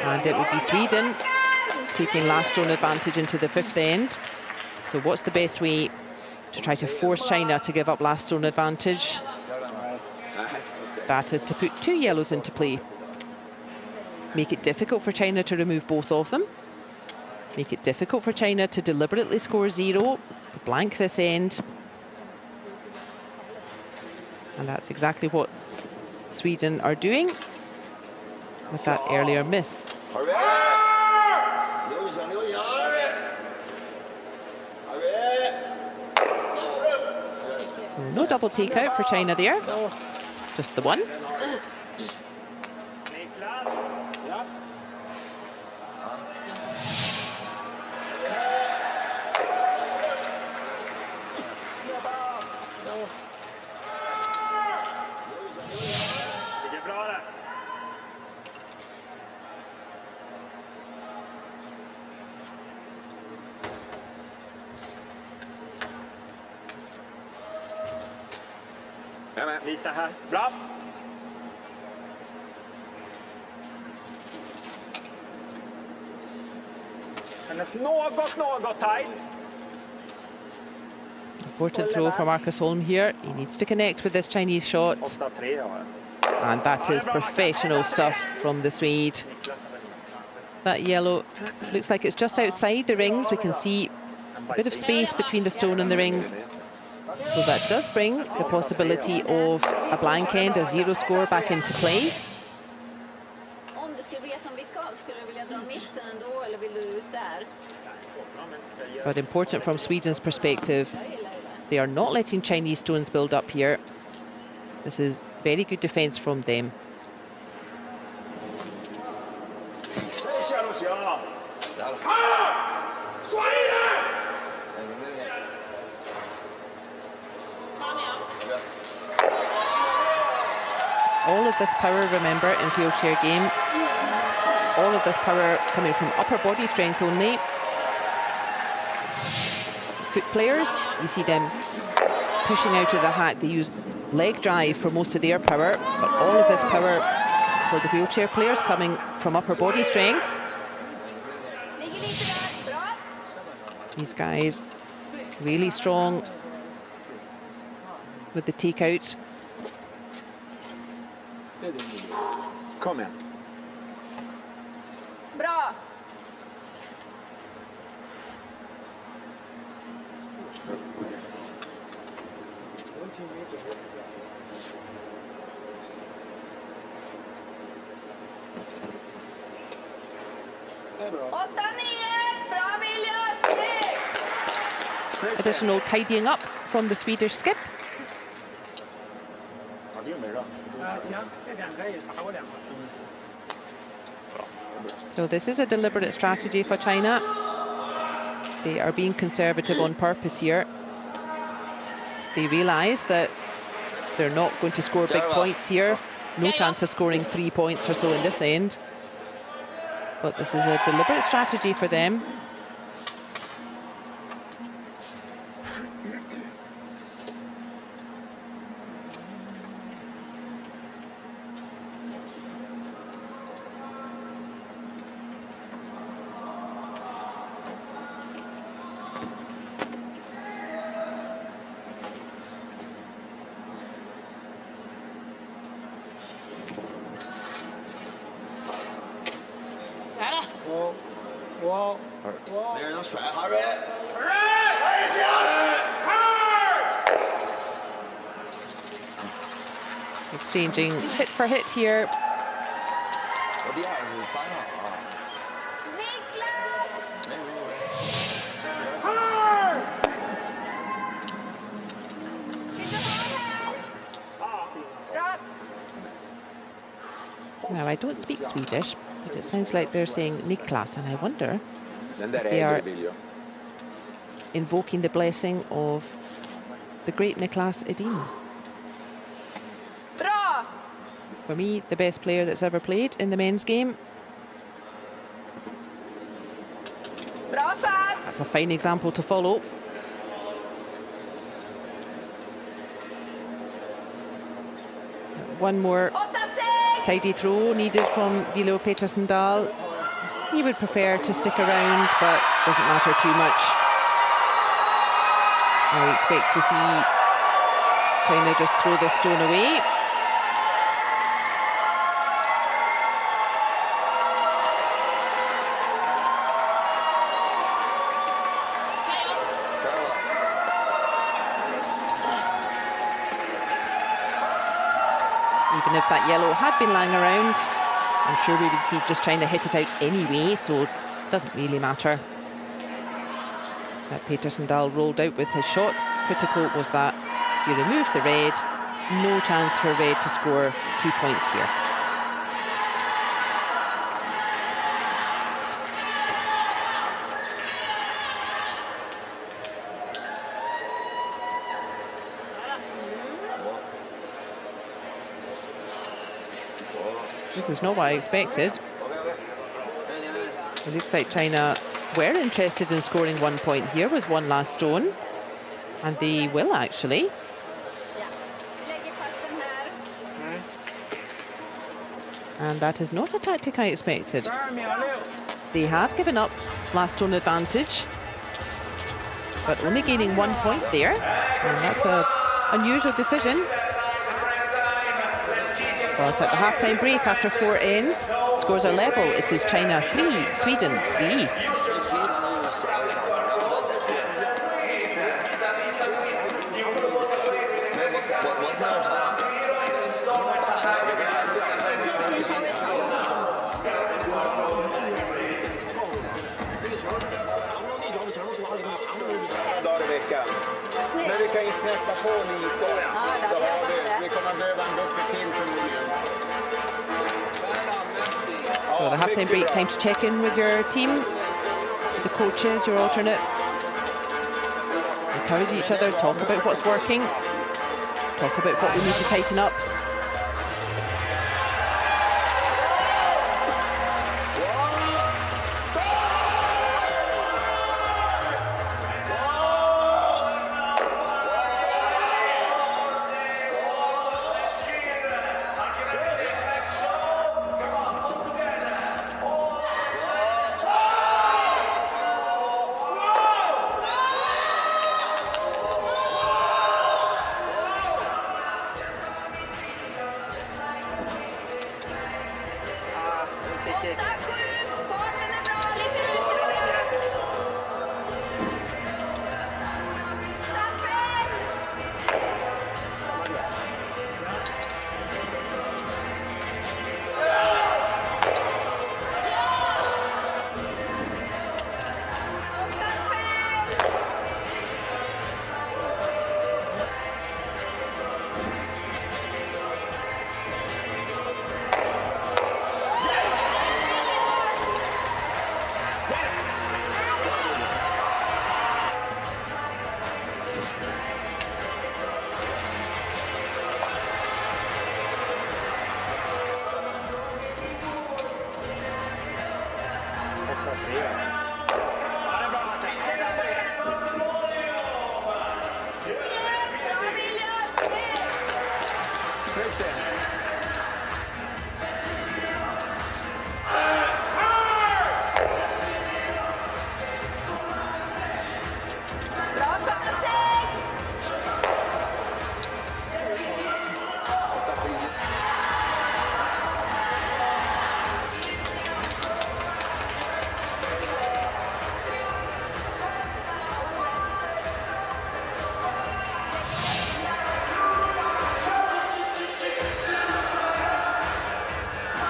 And it would be Sweden taking last stone advantage into the fifth end. So what's the best way to try to force China to give up last stone advantage? That is to put 2 yellows into play. Make it difficult for China to remove both of them. Make it difficult for China to deliberately score 0, to blank this end. And that's exactly what Sweden are doing with that earlier miss. So no double takeout for China there, just the one. Lite här. Bra. Hennes något tight. Important throw for Marcus Holm here. He needs to connect with this Chinese shot. And that is professional stuff from the Swede. That yellow looks like it's just outside the rings. We can see a bit of space between the stone and the rings. So that does bring the possibility of a blank end, a 0 score, back into play. Om du skulle veta om vicka av, skulle du vilja dra mitten ändå eller vill du ut där? But important from Sweden's perspective, they are not letting Chinese stones build up here. This is very good defense from them. All of this power, remember, in wheelchair game, all of this power coming from upper body strength only. Foot players, you see them pushing out of the hack. They use leg drive for most of their power, but all of this power for the wheelchair players coming from upper body strength. These guys really strong with the takeout. Kom igen. Bra! Additional tidying up from the Swedish skip. So this is a deliberate strategy for China. They are being conservative on purpose here. They realise that they're not going to score big points here. No chance of scoring 3 points or so in this end. But this is a deliberate strategy for them. Exchanging hit for hit here. Now, I don't speak Swedish, but it sounds like they're saying Niklas, and I wonder if they are invoking the blessing of the great Niklas Edin. For me, the best player that's ever played in the men's game. That's a fine example to follow. One more tidy throw needed from Vilo Petersendal. He would prefer to stick around, but doesn't matter too much. I expect to see China just throw this stone away. Even if that yellow had been lying around, I'm sure we would see just China hit it out anyway, so it doesn't really matter. That Petersendal rolled out with his shot. Critical was that he removed the red. No chance for red to score 2 points here. This is not what I expected. It looks like China were interested in scoring 1 point here with one last stone. And they will actually. And that is not a tactic I expected. They have given up last stone advantage, but only gaining 1 point there. And that's an unusual decision. Well, it's at the half-time break after 4 ends. Scores are level. It is China 3, Sweden 3. dagar i veckan. Men vi kan ju snäppa på lite. Så har vi kommer behöva en buffert till förmodligen. So the halftime break, time to check in with your team, the coaches, your alternate. Encourage each other, talk about what's working, talk about what we need to tighten up.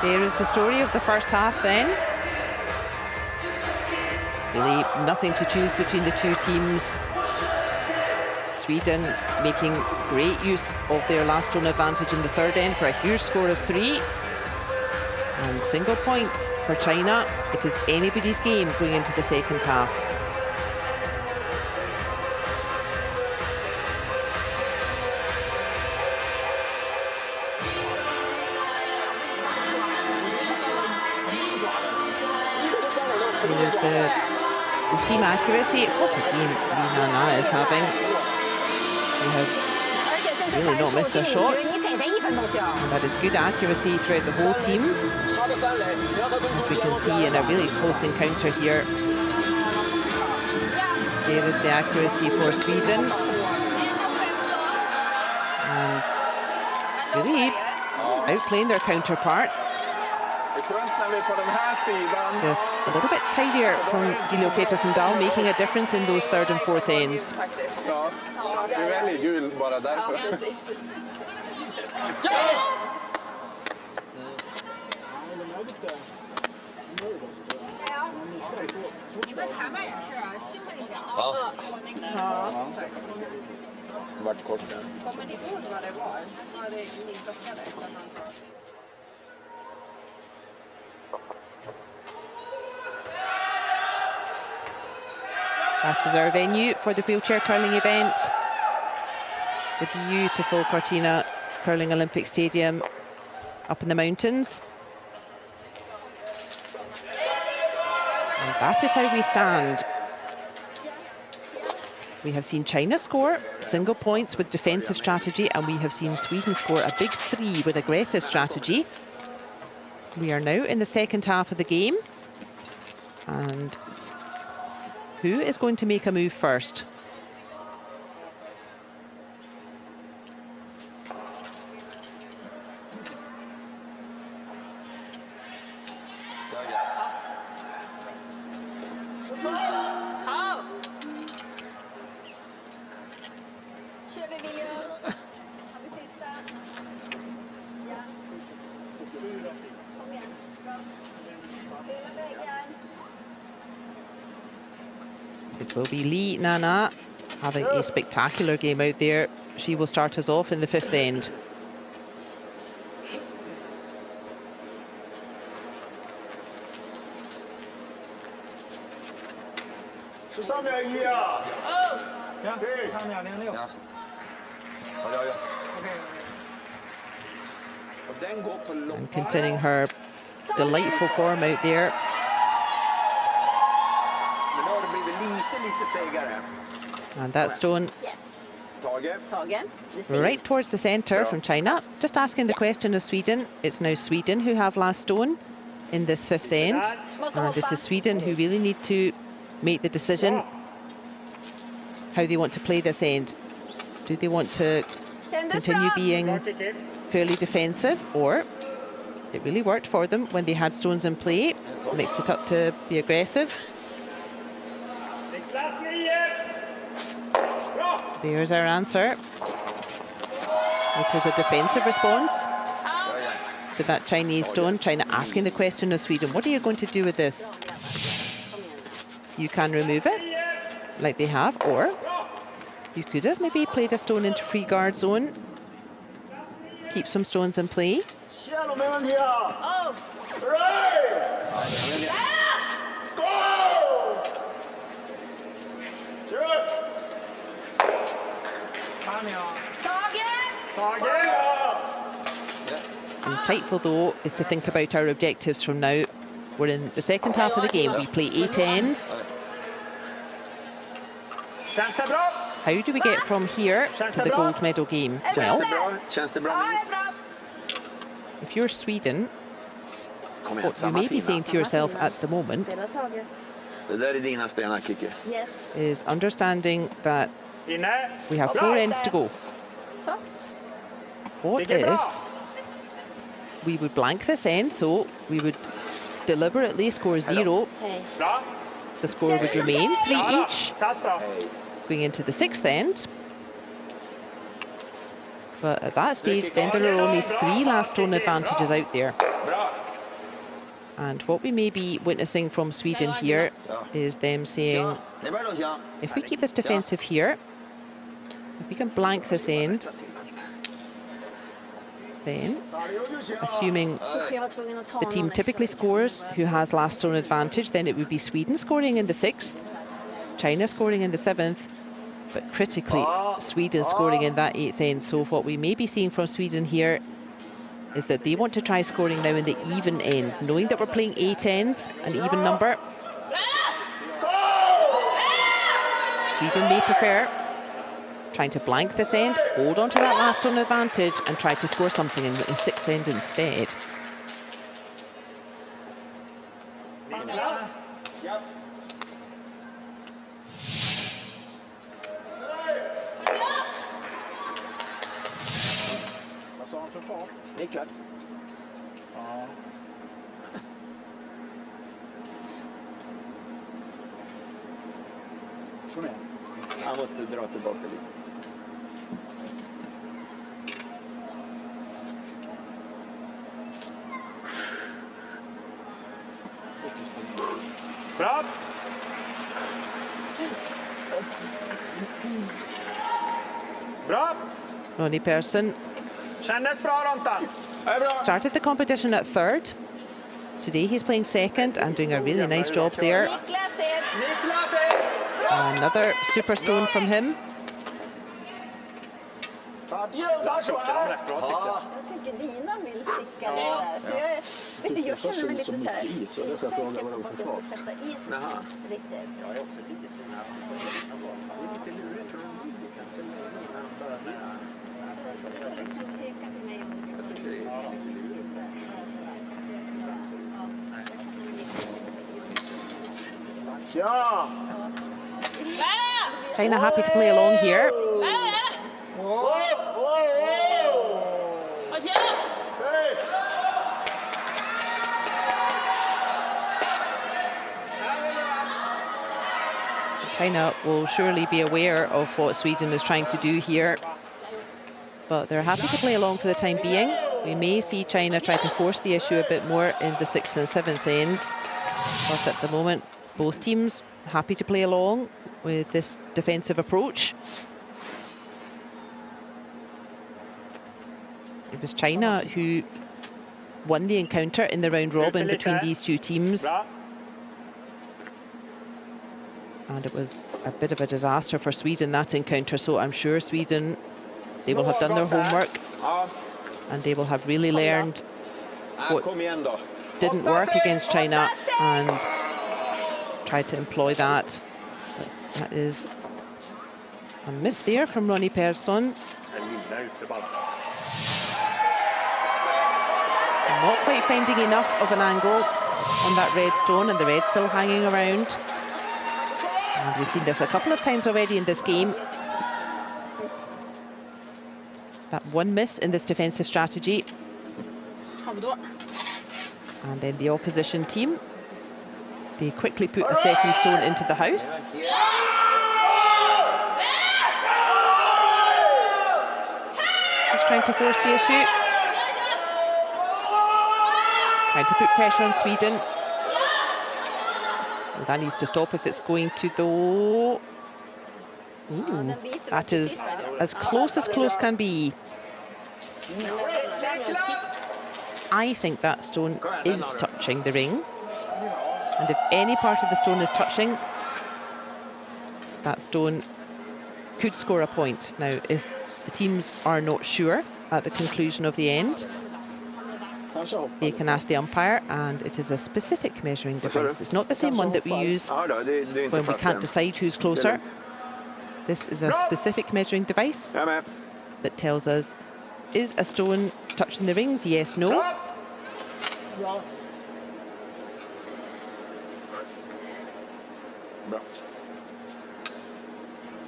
There is the story of the first half then. Really nothing to choose between the two teams. Sweden making great use of their last zone advantage in the third end for a huge score of 3. And single points for China. It is anybody's game going into the second half. There's the team accuracy. What a game Milano is having. He has really not missed a shot. And that is good accuracy throughout the whole team. As we can see in a really close encounter here. There is the accuracy for Sweden. And really outplaying their counterparts. Just a little bit tidier from Gilio Petersen Dahl, making a difference in those third and fourth ends. That is our venue for the wheelchair curling event. The beautiful Cortina Curling Olympic Stadium up in the mountains. And that is how we stand. We have seen China score single points with defensive strategy, and we have seen Sweden score a big 3 with aggressive strategy. We are now in the second half of the game. And who is going to make a move first? Kör vi, William. Har vi tittat? Ja. Kom igen. Bra. Hela vägen. It will be Lee Nana having a spectacular game out there. She will start us off in the 5th end. Ja, 3,06. Ja. Ja. Och den går på lopp. And continuing her delightful form out there. Men då har det blivit lite segare. And that stone Yes. Tage. Tage. Det stänger. right towards the centre from China. Just asking the question of Sweden. It's now Sweden who have last stone in this 5th end. And it is Sweden who really need to make the decision how they want to play this end. Do they want to Kändes continue bra. being fairly defensive, or it really worked for them when they had stones in play, makes it up to be aggressive. There's our answer. It is a defensive response to that Chinese stone. China asking the question of Sweden, what are you going to do with this? You can remove it, like they have, or you could have maybe played a stone into free guard zone, keep some stones in play. 线路没问题啊。Ready. Go. Insightful, though, is to think about our objectives from now. We're in the 2nd half of the game. We play 8 ends. Känns det bra? How do we get from here to the gold medal game? Well, Känns det bra? Ja, det är bra. if you're Sweden, Kom igen, what you samma may be fina. saying to yourself at the moment Spela, Tage. Det där är dina stenar, Kicki. Yes. is understanding that Inne. we have 4 ends to go. Så. What Ligger if bra. we would blank this end, so we would deliberately score 0. Hej. Bra. The score would remain 3 Ja, då. each Satt bra. going into the 6th end. But at that stage, then there are only 3 last stone advantages out there. Bra! And what we may be witnessing from Sweden here is them saying, Det är bra, ja. if we keep this defensive here, if we can blank this end, then, assuming Jag var tvungen att ta the team någon extra typically vecka. scores who has last stone advantage, then it would be Sweden scoring in the 6th, China scoring in the 7th, but critically Sweden scoring in that 8th end. So what we may be seeing from Sweden here is that they want to try scoring now in the even ends, knowing that we're playing 8 ends, an even number. Sweden may prefer trying to blank this end, hold on to that last stone advantage and try to score something in the 6th end instead. Vad sa han för fart? Niklas. Ja. Kom igen. Han måste dra tillbaka lite. Bra. Bra. Ronnie Persson Kändes bra, Ronta. started the competition at 3rd. Today he's playing 2nd and doing a really nice job there. Niklas är Niklas är... Another super stone from him. 把第二个打出来。 Jag tycker dina vill sticka där. Så jag, vet du, jag känner mig lite så här osäker på att jag ska sätta is riktigt. Jag är också lite... Jag liksom peka till mig om Ja. China happy to play along here. China will surely be aware of what Sweden is trying to do here, but they're happy to play along for the time being. We may see China try to force the issue a bit more in the 6th and 7th ends, but at the moment, both teams happy to play along with this defensive approach. It was China who won the encounter in the round robin between these two teams. And it was a bit of a disaster for Sweden, that encounter. So I'm sure Sweden, they will have done their homework and they will have really learned what didn't work against China and tried to employ that. But that is a miss there from Ronnie Persson. Not quite finding enough of an angle on that red stone, and the red still hanging around. And we've seen this a couple of times already in this game. That one miss in this defensive strategy. And then the opposition team, they quickly put a second stone into the house. Just trying to force the issue. Trying to put pressure on Sweden. Well, that needs to stop if it's going to, though. Ooh, that is as close can be. I think that stone is touching the ring. And if any part of the stone is touching, that stone could score a point. Now, if the teams are not sure at the conclusion of the end, they can ask the umpire, and it is a specific measuring device. It's not the same one that we use when we can't decide who's closer. This is a specific measuring device that tells us, is a stone touching the rings? Yes, no.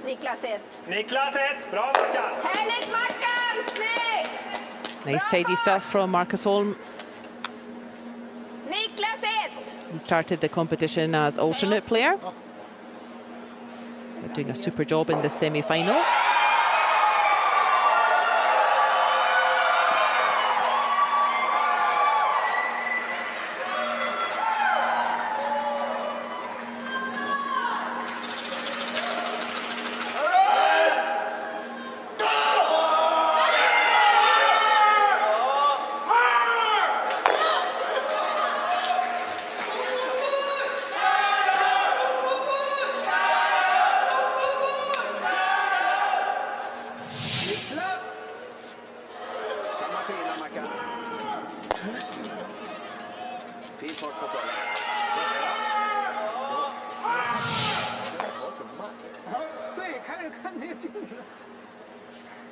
Niklas 1. Niklas 1, bra Mackan! Härligt Mackan, snyggt! Nice tidy stuff from Marcus Holm. Niklas 1! He started the competition as alternate player. They're doing a super job in this semi-final.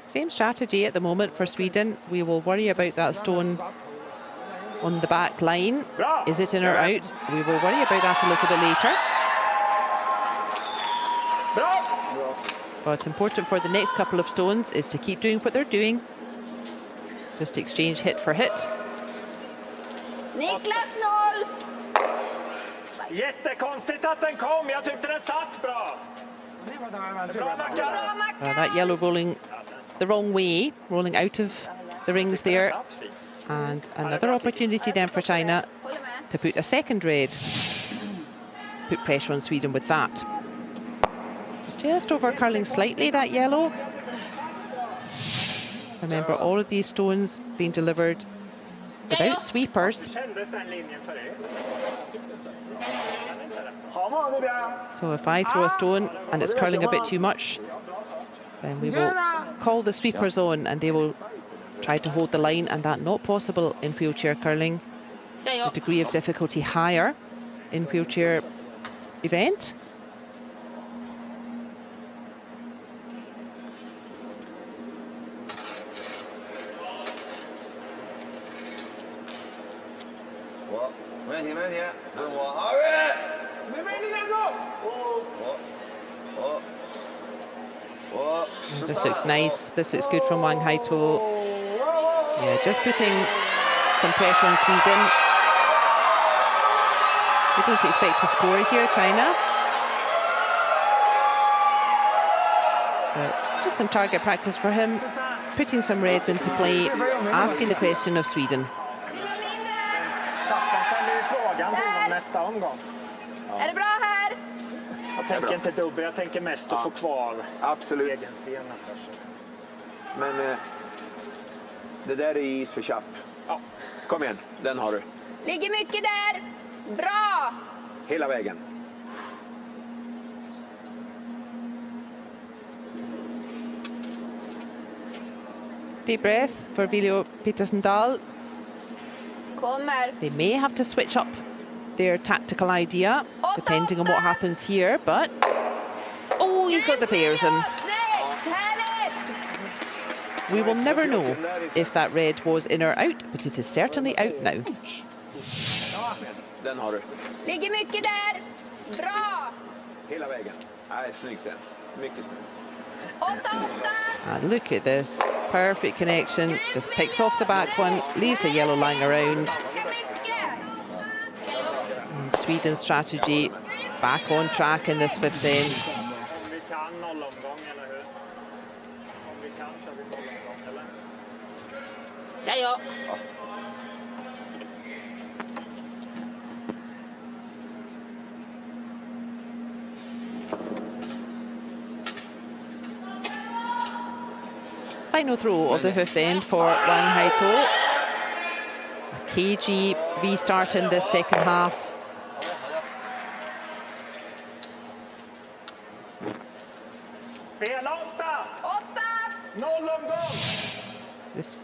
Same strategy at the moment for Sweden. We will worry about that stone on the back line. Is it in or out? We will worry about that a little bit later. But important for the next couple of stones is to keep doing what they're doing. Just exchange hit for hit. Niklas 0! Jättekonstigt att den kom. Jag tyckte den satt bra. Bra Mackan! That yellow rolling the wrong way, rolling out of the rings there. And another opportunity then for China to put a second red. Put pressure on Sweden with that. Just over curling slightly, that yellow. Remember, all of these stones being delivered without sweepers. So if I throw a stone and it's curling a bit too much, then we will call the sweepers on and they will try to hold the line, and that not possible in wheelchair curling. The degree of difficulty higher in wheelchair event. This looks nice. This looks good from Wang Haito. Yeah, just putting some pressure on Sweden. We don't expect to score here, China. But just some target practice for him, putting some reds into play, asking the question of Sweden. Chappen ställer ju frågan till dem nästa omgång. Är det bra här? Jag tänker inte dubbel, jag tänker mest att få kvar egenstenarna för sig. Men det där är is för Chapp. Ja. Kom igen, den har du. Ligger mycket där. Bra! Hela vägen. Deep breath for Viljo Petersen Dahl. Kommer. They may have to switch up their tactical idea, depending on what happens here, but... Oh, he's got the pair of them. Snyggt! Härligt! We will never know if that red was in or out, but it is certainly out now. Den har du. Ligger mycket där. Bra! Hela vägen. Nej, snygg Sten. Mycket snyggt. 8-8. And look at this, perfect connection, just picks off the back one, leaves a yellow lying around. And Sweden's strategy back on track in this fifth end. Om vi kan nollomgång, eller hur? Om vi kan kör vi nollomgång, eller? Ja, ja. Final throw of the fifth end for Wang Haito. A cagey restart in this second half. Spela 8! Nollomgång! This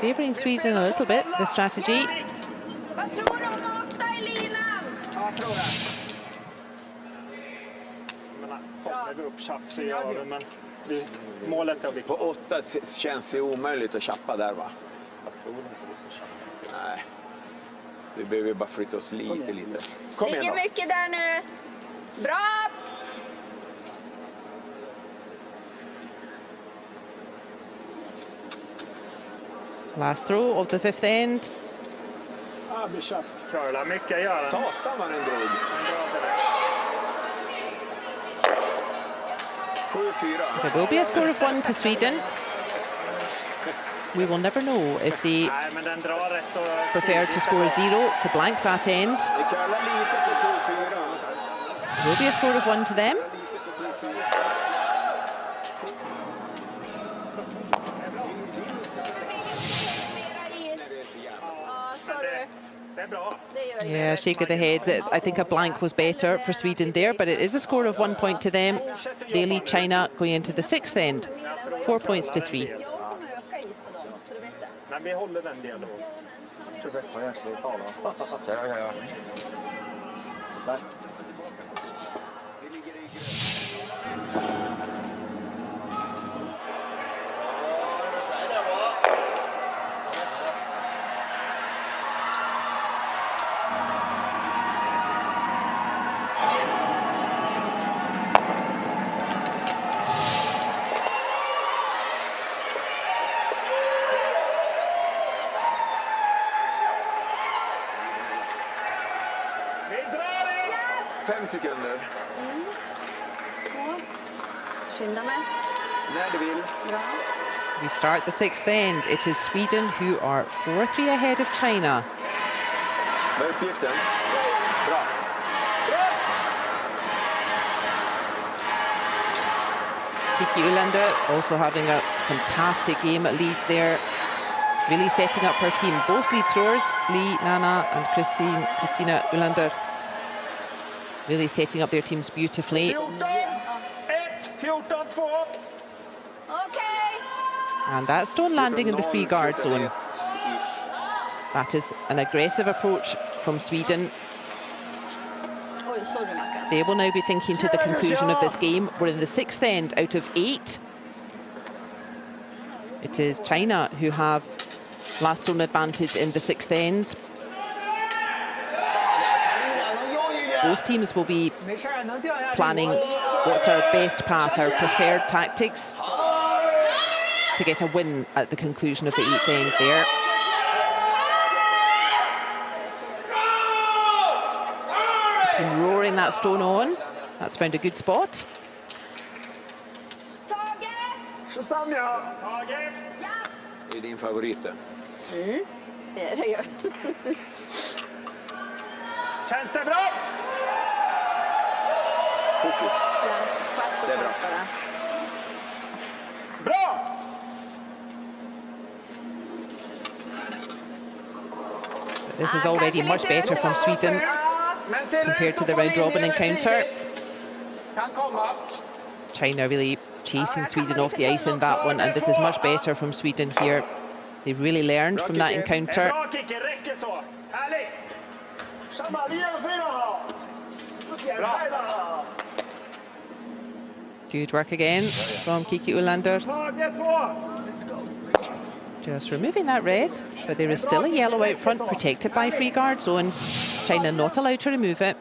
favouring Sweden a little bit, the strategy. Vad tror du om 8 i linan? Ja, jag tror det. Håller vi upp Chapp så gör vi, men målet är att bli På 8 känns det omöjligt att chappa där, va? Jag tror inte vi ska chappa. Nej. Vi behöver bara flytta oss lite. Kom igen Ligger då. mycket där nu. Bra! Last throw of the fifth end. Ja, vi kör. Curlar mycket gör han. Satan vad den drog. 7-4. There will be a score of 1 to Sweden. We will never know if they Nej, men den drar rätt så preferred to score 0 to blank that end. Det curlar lite på 7-4. There will be a score of 1 to them. Ja, sorry. Det är bra. Det gör Yeah, shake of the head. I think a blank was better for Sweden there, but it is a score of 1 point to them. They lead China going into the sixth end. 4 points to 3. Men vi håller den dialogen. Vi drar in! 5 sekunder. Så. Skynda mig. När du vill. Bra. We start the sixth end. It is Sweden who are 4-3 ahead of China. Vad är uppgiften? Bra. Kiki Ulander also having a fantastic game at lead there. Really setting up her team. Both lead throwers, Lee, Nana and Christina Ulander. Really setting up their teams beautifully. 14-1, 14-2. Okej. And that stone landing in the free guard zone. That is an aggressive approach from Sweden. Oj, sorry Mackan. They will now be thinking to the conclusion of this game. We're in the sixth end out of 8. It is China who have last stone advantage in the sixth end. Both teams will be planning what's our best path, our preferred tactics to get a win at the conclusion of the 8th end there. Team roaring that stone on. That's found a good spot. 13 秒。 Det är din favorit det. Det är det ju. Känns det bra? Fokus. Ja, fast och Det är bra. bara. Bra! This is already much better from Sweden Men ser du compared ut to att the få round robin linjen encounter. tidigt? Kan komma. China really chasing Sweden off the ice in that one, and this is much better from Sweden here. They really learned from that encounter. Bra Kicki, räcker så. Härligt! 上马力量非常好，不点太大了。 Good work again from Kiki Ulander. Tage 2! Just removing that red, but there is still a yellow out front protected by free guard zone. China not allowed to remove it.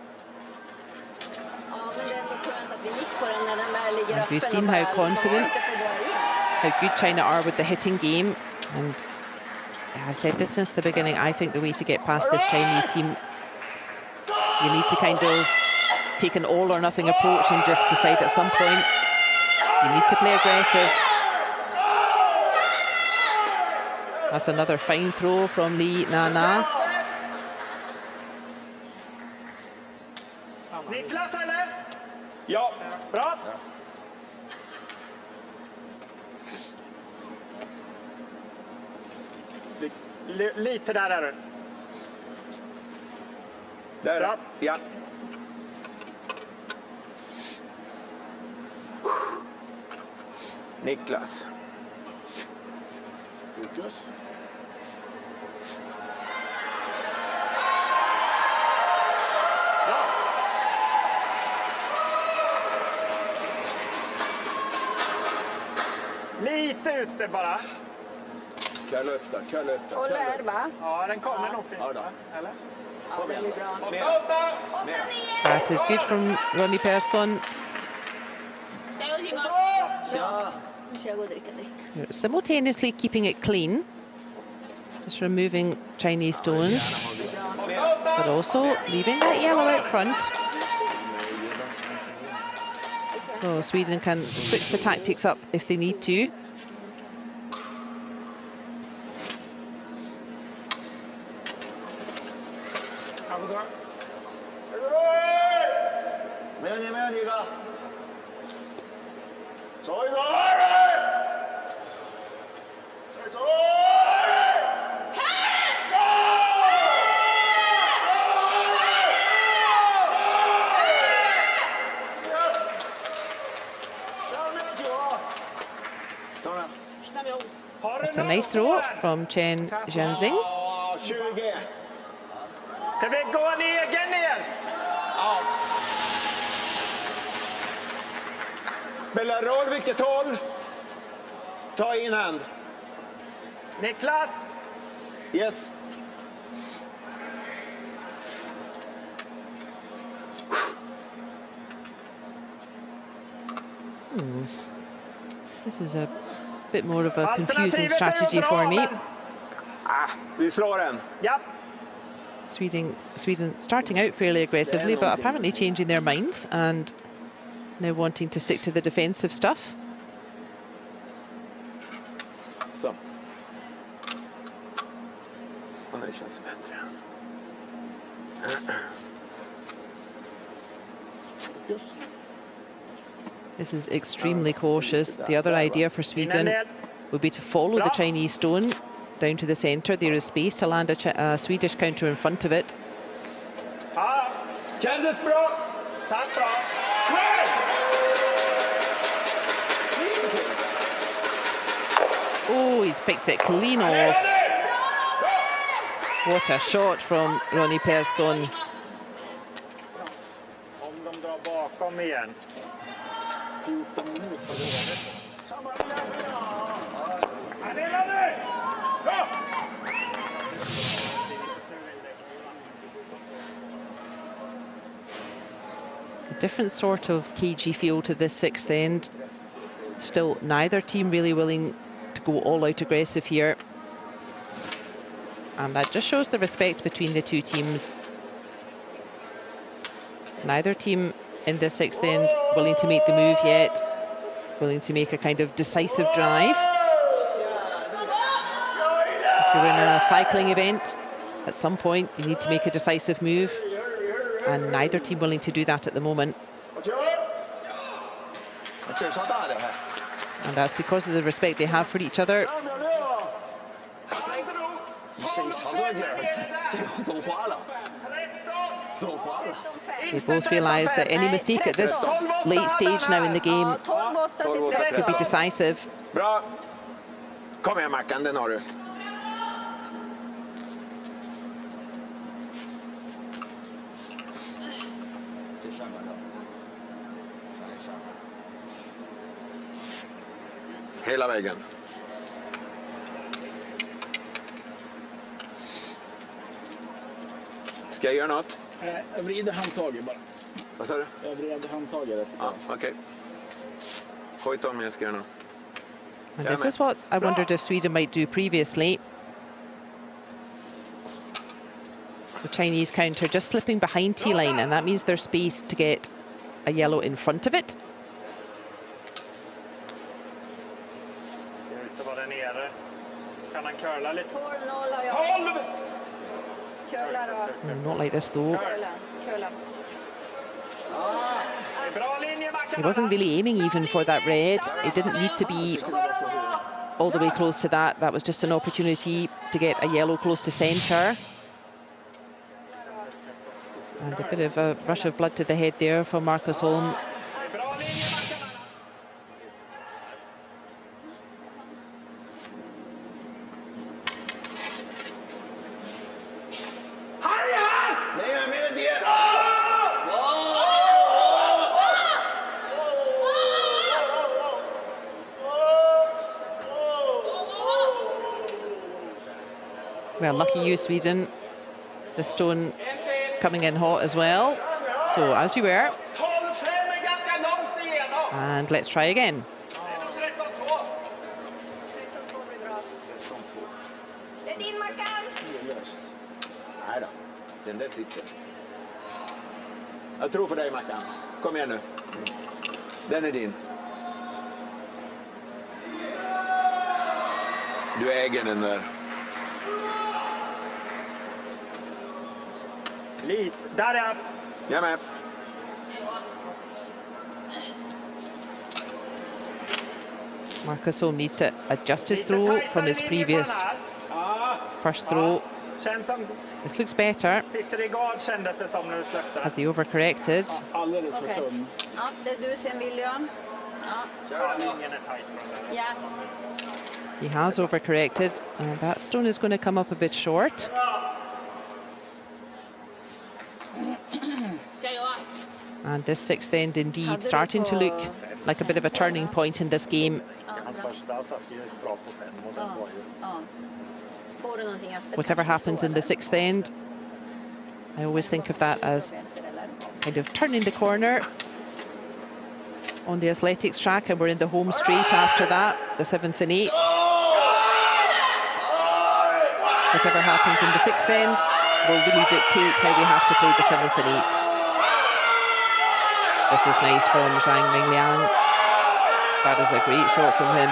Ja, men det är ändå skönt att vi gick på den när den väl ligger öppen. We've seen och how bara, confident, de ska inte få börja. how good China are with the hitting game. And I've said this since the beginning, I think the way to get past this Chinese team, you need to kind of take an all or nothing approach and just decide at some point you need to play aggressive. That's another fine throw from Li Nana. Niklas eller? Ja. Bra! Lite där är du. Där. Bra. Ja. Niklas. Fokus. Bra! Lite ute bara. Curla upp där, curla upp där. Och lär, va? Ja, den kommer nog fint. Ja då. Va? Eller? Ja, det blir bra. Mer. 8! Mer. That is good from Ronnie Persson. Ja. Nu ska jag gå och dricka dryck. Simultaneously keeping it clean. Just removing Chinese stones, but also leaving that yellow out front. So Sweden can switch the tactics up if they need to.没问题，哥。走一走，再走。It's a nice throw from Chen Zhenzing. 20. Ska vi gå en egen ner? Spelar roll vilket håll. Ta in hand. Niklas! Yes. This is a bit more of a confusing strategy for me. Vi slår den. Ja. Sweden starting out fairly aggressively, but apparently changing their minds and now wanting to stick to the defensive stuff. Så. Och det känns bättre. This is extremely cautious. The other idea for Sweden would be to follow the Chinese stone down to the centre. There is space to land a Swedish counter in front of it. Ja. Kändes bra. Satt bra. Oh, he's picked it clean off. What a shot from Ronnie Persson. Om de drar bakom igen. 14 minuter. A different sort of cagey feel to this sixth end. Still, neither team really willing to go all out aggressive here. And that just shows the respect between the two teams. Neither team in the sixth end willing to make the move yet. willing to make a kind of decisive drive. If you're in a cycling event, at some point you need to make a decisive move, and neither team willing to do that at the moment. And that's because of the respect they have for each other. They both realise that any mistake at this late stage now in the game could be decisive. Bra. Kom igen Mackan, den har du. Hela vägen. Ska jag göra något? Jag vrider handtaget bara. Vad sa du? Jag vrider handtaget. Ja, okej. Skjut om jag ska göra något. And this is what I wondered if Sweden might do previously. The Chinese counter just slipping behind T-line, and that means there's space to get a yellow in front of it. Ser ut att vara där nere. Kan han curla lite? 12-0 har jag. 12! Curla då. Not like this though. Curla. Bra linje, Mackan. He wasn't really aiming even for that red. It didn't need to be all the way close to that. That was just an opportunity to get a yellow close to centre. And a bit of a rush of blood to the head there from Marcus Holm. Well, lucky you, Sweden. The stone coming in hot as well. So, as you were. And let's try again. Det är din Mackan. Nej då, den där sitter. Jag tror på dig Mackan. Kom igen nu. Den är din. Du äger den där. Lite. Där är jag. Jag med. Marcus Holm needs to adjust his throw from his previous first throw. This looks better. Sitter i gard kändes det som när du släppte. Has he overcorrected? Alldeles för tunn. Ja, det är du sen William. Ja. Linjen är tajt på den där. Ja. He has overcorrected, and that stone is going to come up a bit short. And this sixth end indeed starting to look like a bit of a turning point in this game. Hans första satt ju bra på 5 och den var ju... Får du någonting öppet? Whatever happens in the sixth end, I always think of that as kind of turning the corner on the athletics track, and we're in the home straight after that, the 7th and 8th. Whatever happens in the sixth end will really dictate how we have to play the 7th and 8th. This is nice from Zhang Mingliang. That is a great shot from him.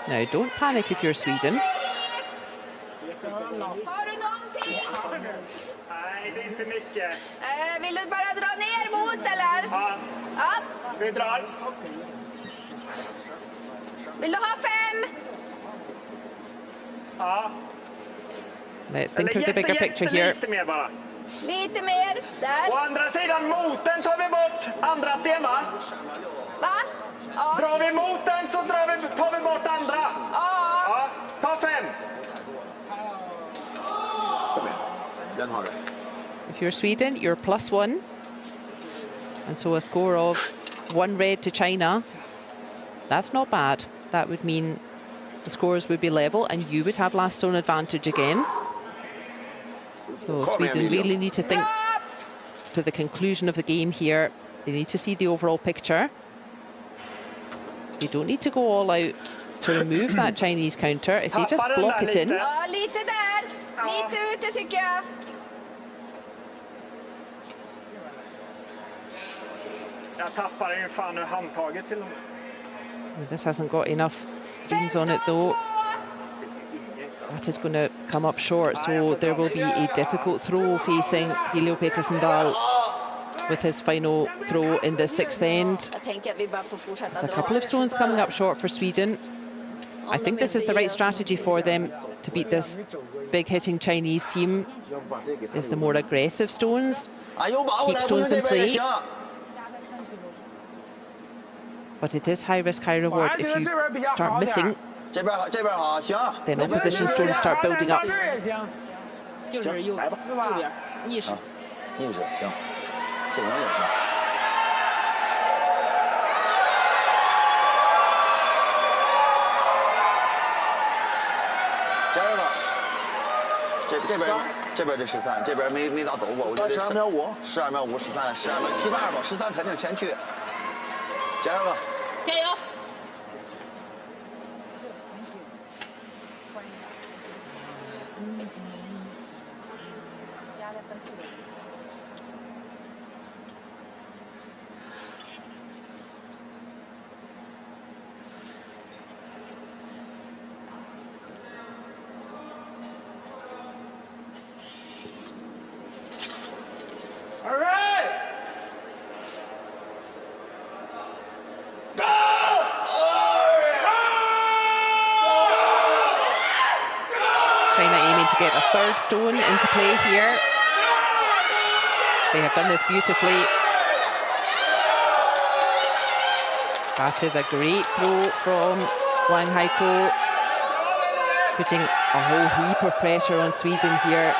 Now, don't panic if you're Sweden. Har du någonting? Nej, det är inte mycket. Vill du bara dra ner mot eller? Ja. Ja. Vi drar. Vill du ha 5? Ja. Let's think of the bigger picture here. Lite mer bara. Lite mer. Där. Å andra sidan moten tar vi bort andra sten, va? Va? Ja. Drar vi moten så tar vi bort andra. Ja. Ja. Ta 5. Kom igen. Den har du. If you're Sweden, you're +1. And so a score of 1 red to China. That's not bad. That would mean the scores would be level and you would have last stone advantage again. So Sweden really need to think to the conclusion of the game here. They need to see the overall picture. They don't need to go all out to remove that Chinese counter. If they just block it in. Ja, lite där. Lite ute tycker jag. Jag tappar ju fan ur handtaget till och med. This hasn't got enough beans on it though. That is going to come up short, so there will be a difficult throw facing Dileo Petersen Dahl with his final throw in the 6th end. Jag tänker att vi bara får fortsätta There's a dra. couple of stones coming up short for Sweden. I think this is the right strategy for them to beat this big hitting Chinese team, is the more aggressive stones. 啊，有把握 Keep 来， stones 这 in 边也 play. 行。 But it is high risk, high reward. If you start missing, 这边好，这边好，行。 then opposition stones start building up. 就是右边逆时。逆时行，这样也行。加油吧！这边这13，这边没咋走过，我觉得12秒5 12秒5，13，12秒7半吧，13肯定前去。加油吧！加油！压了3、4个。 All right! China aiming to get a 3rd stone into play here. They have done this beautifully. That is a great throw from Wang Haito, putting a whole heap of pressure on Sweden here.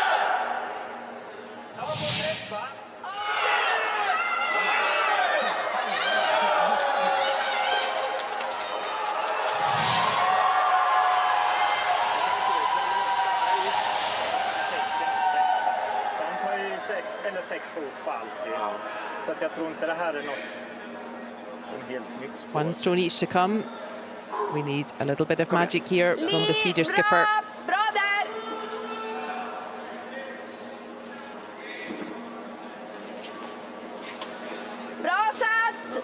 De tar ju 6 fot på allt. Så att jag tror inte det här är något som helt nytt spår. 1 stone each to come. We need a little bit of magic here from the Swedish skipper. Bra där! Bra satt!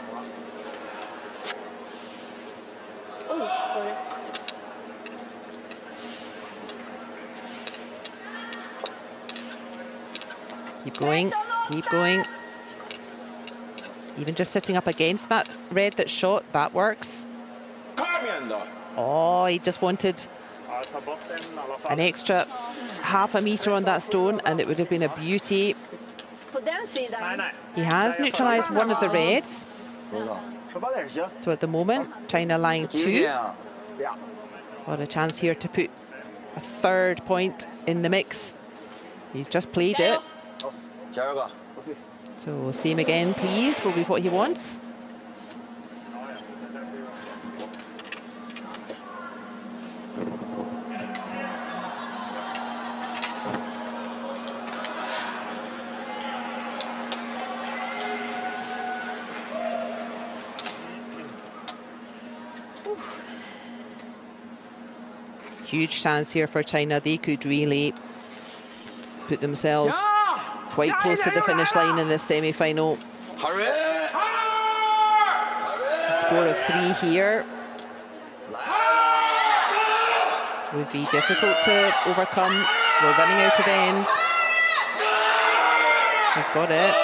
Oh, sorry. Keep going, keep going. Even just sitting up against that red that's shot, that works. Kom igen då! Oh, he just wanted Ja, ta bort den i alla fall. an extra half a metre on that stone and it would have been a beauty. På den sidan. Nej, nej. He has neutralised one of the reds. 出发点行。 So at the moment, China lying 几 2. 点啊？ Ja. Got a chance here to put a 3rd point in the mix. He's just played it. 加油吧！ So same again, please, will be what he wants. Huge chance here for China. They could really put themselves quite close to the finish line in this semi-final. Hurry! A score of 3 here would be difficult to overcome. We're running out of ends. He's got it.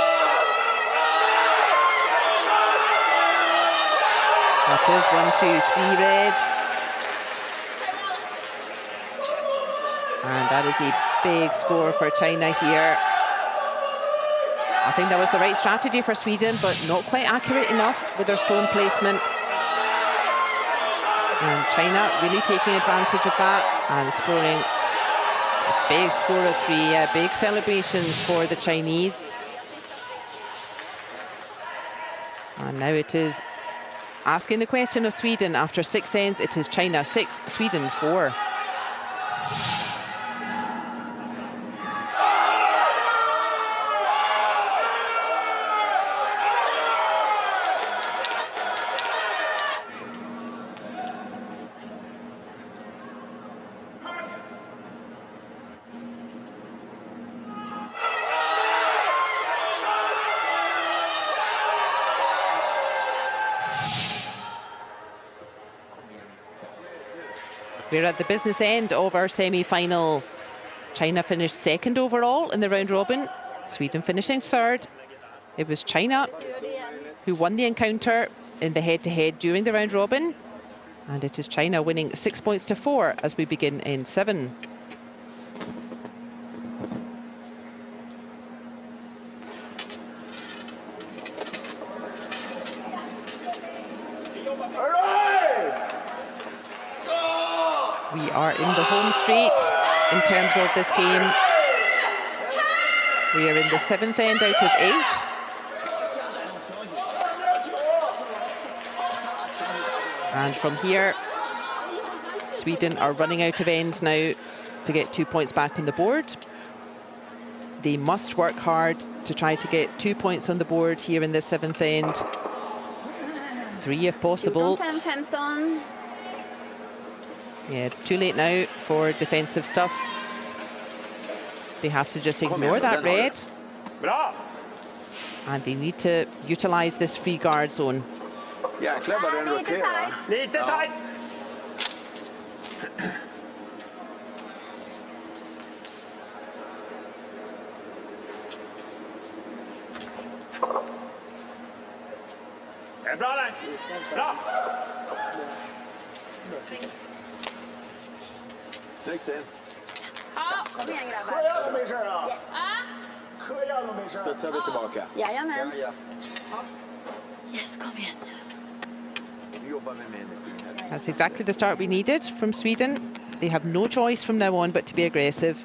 That is 1, 2, 3 reds. And that is a big score for China here. I think that was the right strategy for Sweden, but not quite accurate enough with their stone placement. And China really taking advantage of that and scoring a big score of 3. Big celebrations for the Chinese. And now it is asking the question of Sweden. After 6 ends, it is China 6, Sweden 4. We're at the business end of our semi-final. China finished second overall in the round robin. Sweden finishing third. It was China who won the encounter in the head-to-head during the round robin. And it is China winning 6 points to 4 as we begin end 7. We are in the home straight in terms of this game. We are in the 7th end out of 8. And from here, Sweden are running out of ends now to get 2 points back on the board. They must work hard to try to get 2 points on the board here in the 7th end. 3 if possible. Yeah, it's too late now for defensive stuff. They have to just ignore that red. And they need to utilize this free guard zone. Jäklar vad den roterar. Lite tajt. Det är bra där. Bra. Snyggt in. Kom igen grabbar. Sjöar de i sig då? Yes. Sjöar de i sig? Studsar vi tillbaka. Jajamän. Ja. Yes, kom igen. Nu jobbar vi med energi här. That's exactly the start we needed from Sweden. They have no choice from now on but to be aggressive.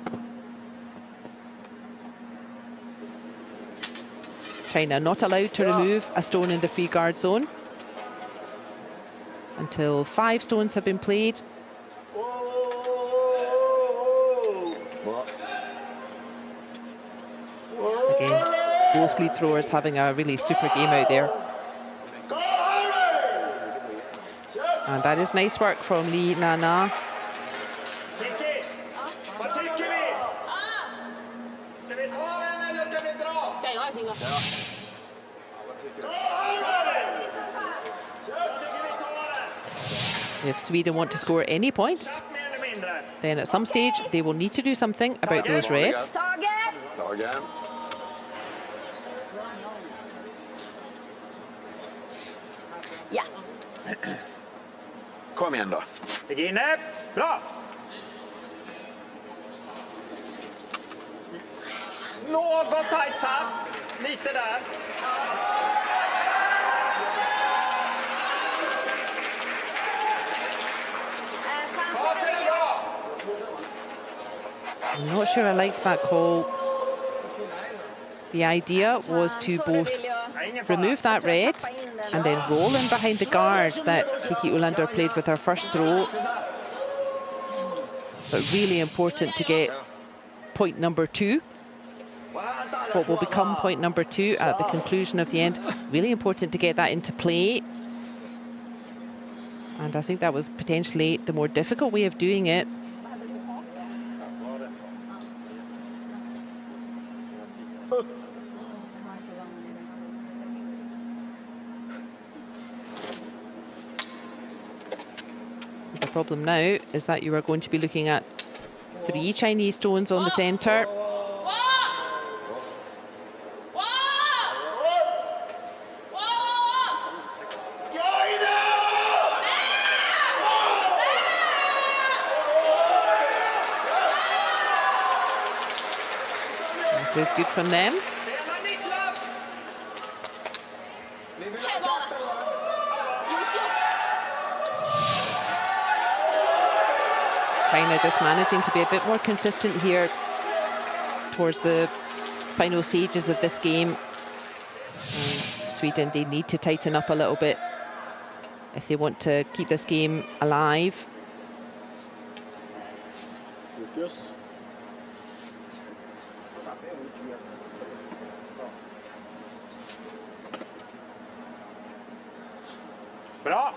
China not allowed to remove a stone in the free guard zone until 5 stones have been played. Again, both lead throwers having a really super game out there. And that is nice work from Li Nana. Kiki, vad tycker vi? Ska vi ta den eller ska vi dra? China har fingra. If Sweden want to score any points, Mer eller mindre. then at some stage they will need to do something about those reds. Tage. Ja. Kom igen då. Ligg inne. Bra. Något tajt satt. Lite där. Ja, det är bra. I'm not sure I liked that call. The idea was to both remove that red and then roll in behind the guard that Kiki Olander played with her first throw. But really important to get point number 2. What will become point number 2 at the conclusion of the end. Really important to get that into play. And I think that was potentially the more difficult way of doing it. The problem now is that you are going to be looking at 3 Chinese stones on the centre. That is good from them. China just managing to be a bit more consistent here towards the final stages of this game. And Sweden, they need to tighten up a little bit if they want to keep this game alive. Bra.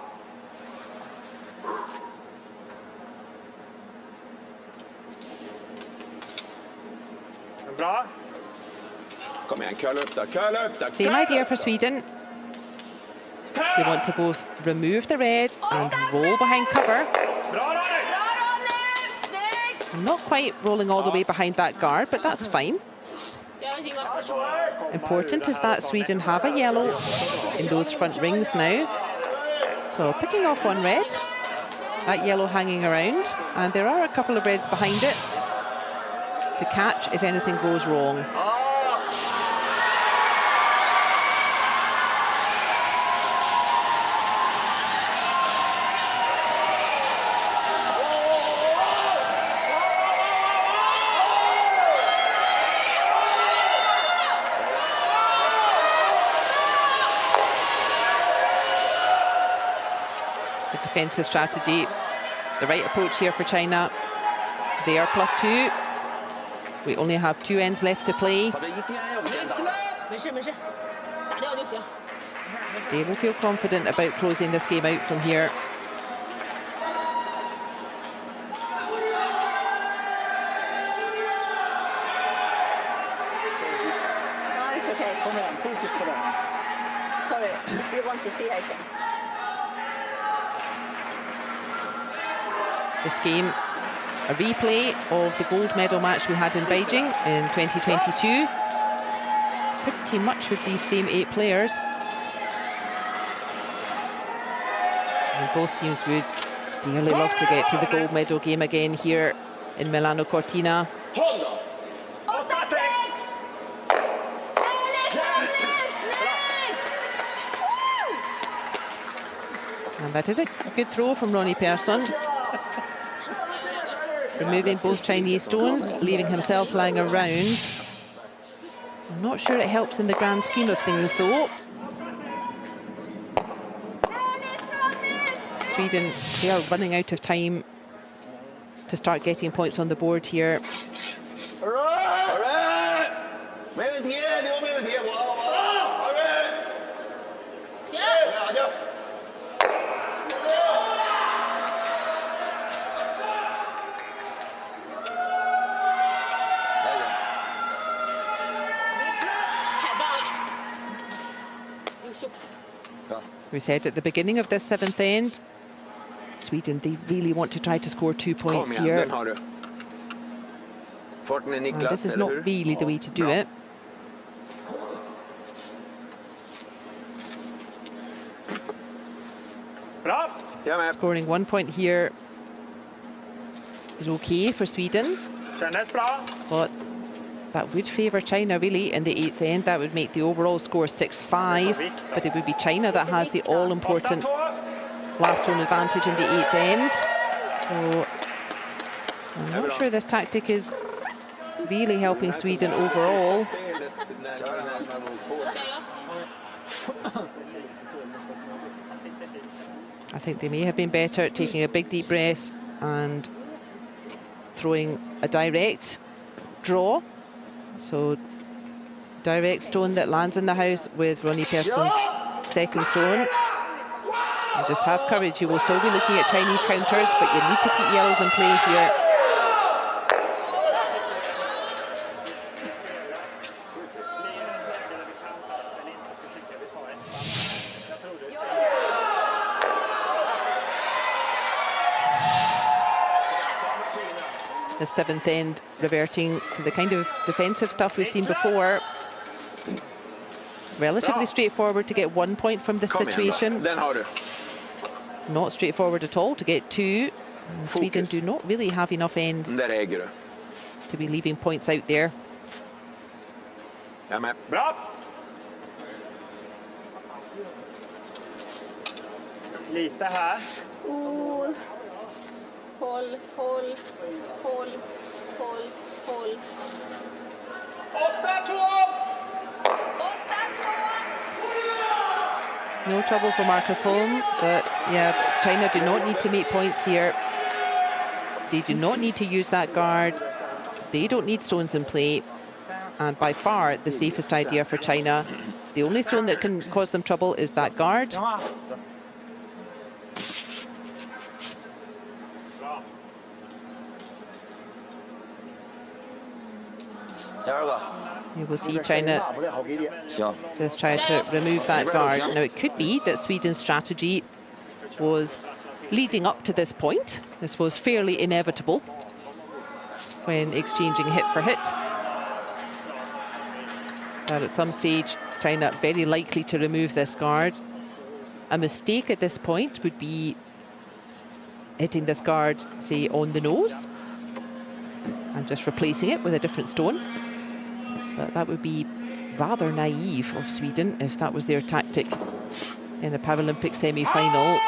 Bra. Kom igen, curla upp där, curla upp där. Same idea for Sweden. They want to both remove the red and roll behind cover. Bra, Ronny. Not quite rolling all the way behind that guard, but that's fine. Important is that Sweden have a yellow in those front rings now. So picking off one red, that yellow hanging around, and there are a couple of reds behind it to catch if anything goes wrong. Defensive strategy, the right approach here for China. They are +2. We only have 2 ends left to play. They will feel confident about closing this game out from here. No, it's okay. Sorry, you want to see, I think. This game, a replay of the gold medal match we had in Beijing in 2022. Pretty much with these same 8 players. And both teams would dearly love to get to the gold medal game again here in Milano Cortina. And that is a good throw from Ronnie Persson. Removing both Chinese stones, leaving himself lying around. I'm not sure it helps in the grand scheme of things, though. Sweden, they are running out of time to start getting points on the board here. We said at the beginning of this 7th end, Sweden, they really want to try to score 2 points here. And this is not really the way to do it. Scoring 1 point here is okay for Sweden, but that would favour China really in the 8th end. That would make the overall score 6-5, but it would be China that has the all-important last stone advantage in the 8th end. So I'm not sure this tactic is really helping Sweden overall. I think they may have been better at taking a big deep breath and throwing a direct draw. So direct stone that lands in the house with Ronnie Persson's second stone. And just have courage. You will still be looking at Chinese counters, but you need to keep yellows in play here. The 7th end reverting to the kind of defensive stuff we've seen before. Relatively straightforward to get 1 point from this situation. Not straightforward at all to get 2. And Sweden do not really have enough ends to be leaving points out there. Lite här. Håll. 8-2! No trouble for Marcus Holm, but yeah, China do not need to make points here. They do not need to use that guard. They don't need stones in play. And by far the safest idea for China. The only stone that can cause them trouble is that guard. You will see China just try to remove that guard. Now, it could be that Sweden's strategy was leading up to this point. This was fairly inevitable. when exchanging hit for hit. But at some stage, China very likely to remove this guard. A mistake at this point would be hitting this guard, say, on the nose and just replacing it with a different stone. But that would be rather naive of Sweden if that was their tactic in a Paralympic semi-final.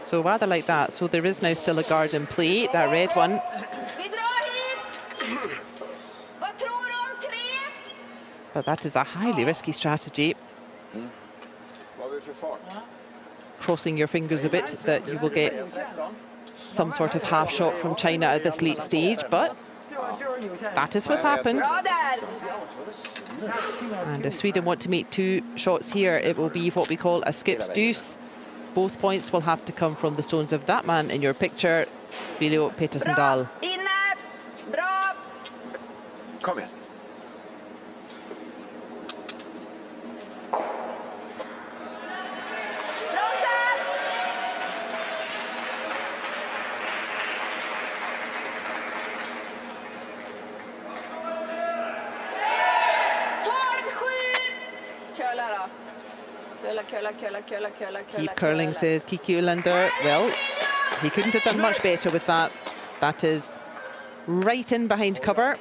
So rather like that. So there is now still a guard in play, that red one. But that is a highly risky strategy. Crossing your fingers a bit that you will get some sort of half shot from China at this late stage, but that is what's happened. And if Sweden want to make 2 shots here, it will be what we call a skip's deuce. Both points will have to come from the stones of that man in your picture, Viljo Petersendal. Kom igen. Keep curling, says Kiki Ulander. Well, he couldn't have done much better with that. That is right in behind cover.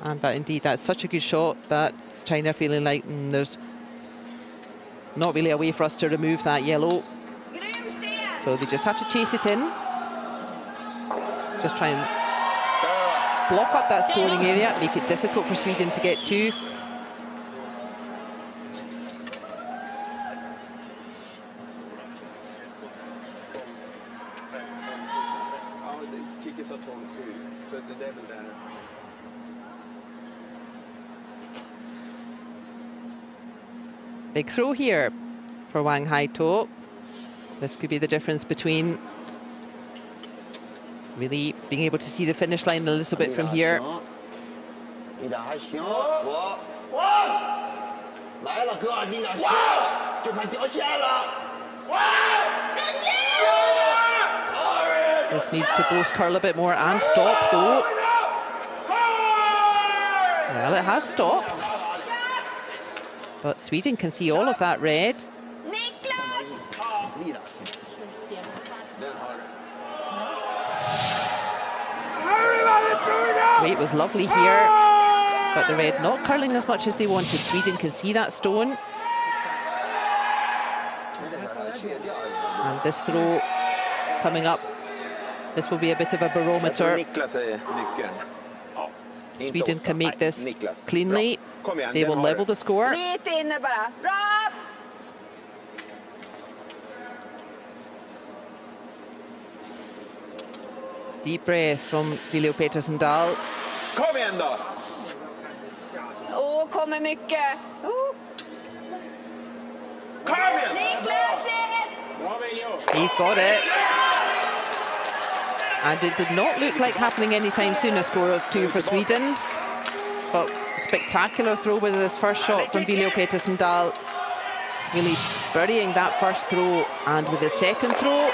And that indeed, that's such a good shot that China feeling like there's not really a way for us to remove that yellow. So they just have to chase it in. Just try and block up that scoring area, make it difficult for Sweden to get to. Big throw here for Wang Haito. This could be the difference between really being able to see the finish line a little bit from here. This needs to both curl a bit more and stop, though. Well, it has stopped. But Sweden can see all of that red. Weight was lovely here, but the red not curling as much as they wanted. Sweden can see that stone. And this throw coming up, this will be a bit of a barometer. Sweden can make this cleanly. They will level the score. Deep breath from Viljo Petersendal. Kom igen då! Kommer mycket. Kom igen! He's got it. And it did not look like happening anytime soon, a score of 2 for Sweden. But spectacular throw with this first shot from Viljo Petersendal. Really burying that first throw. And with his second throw,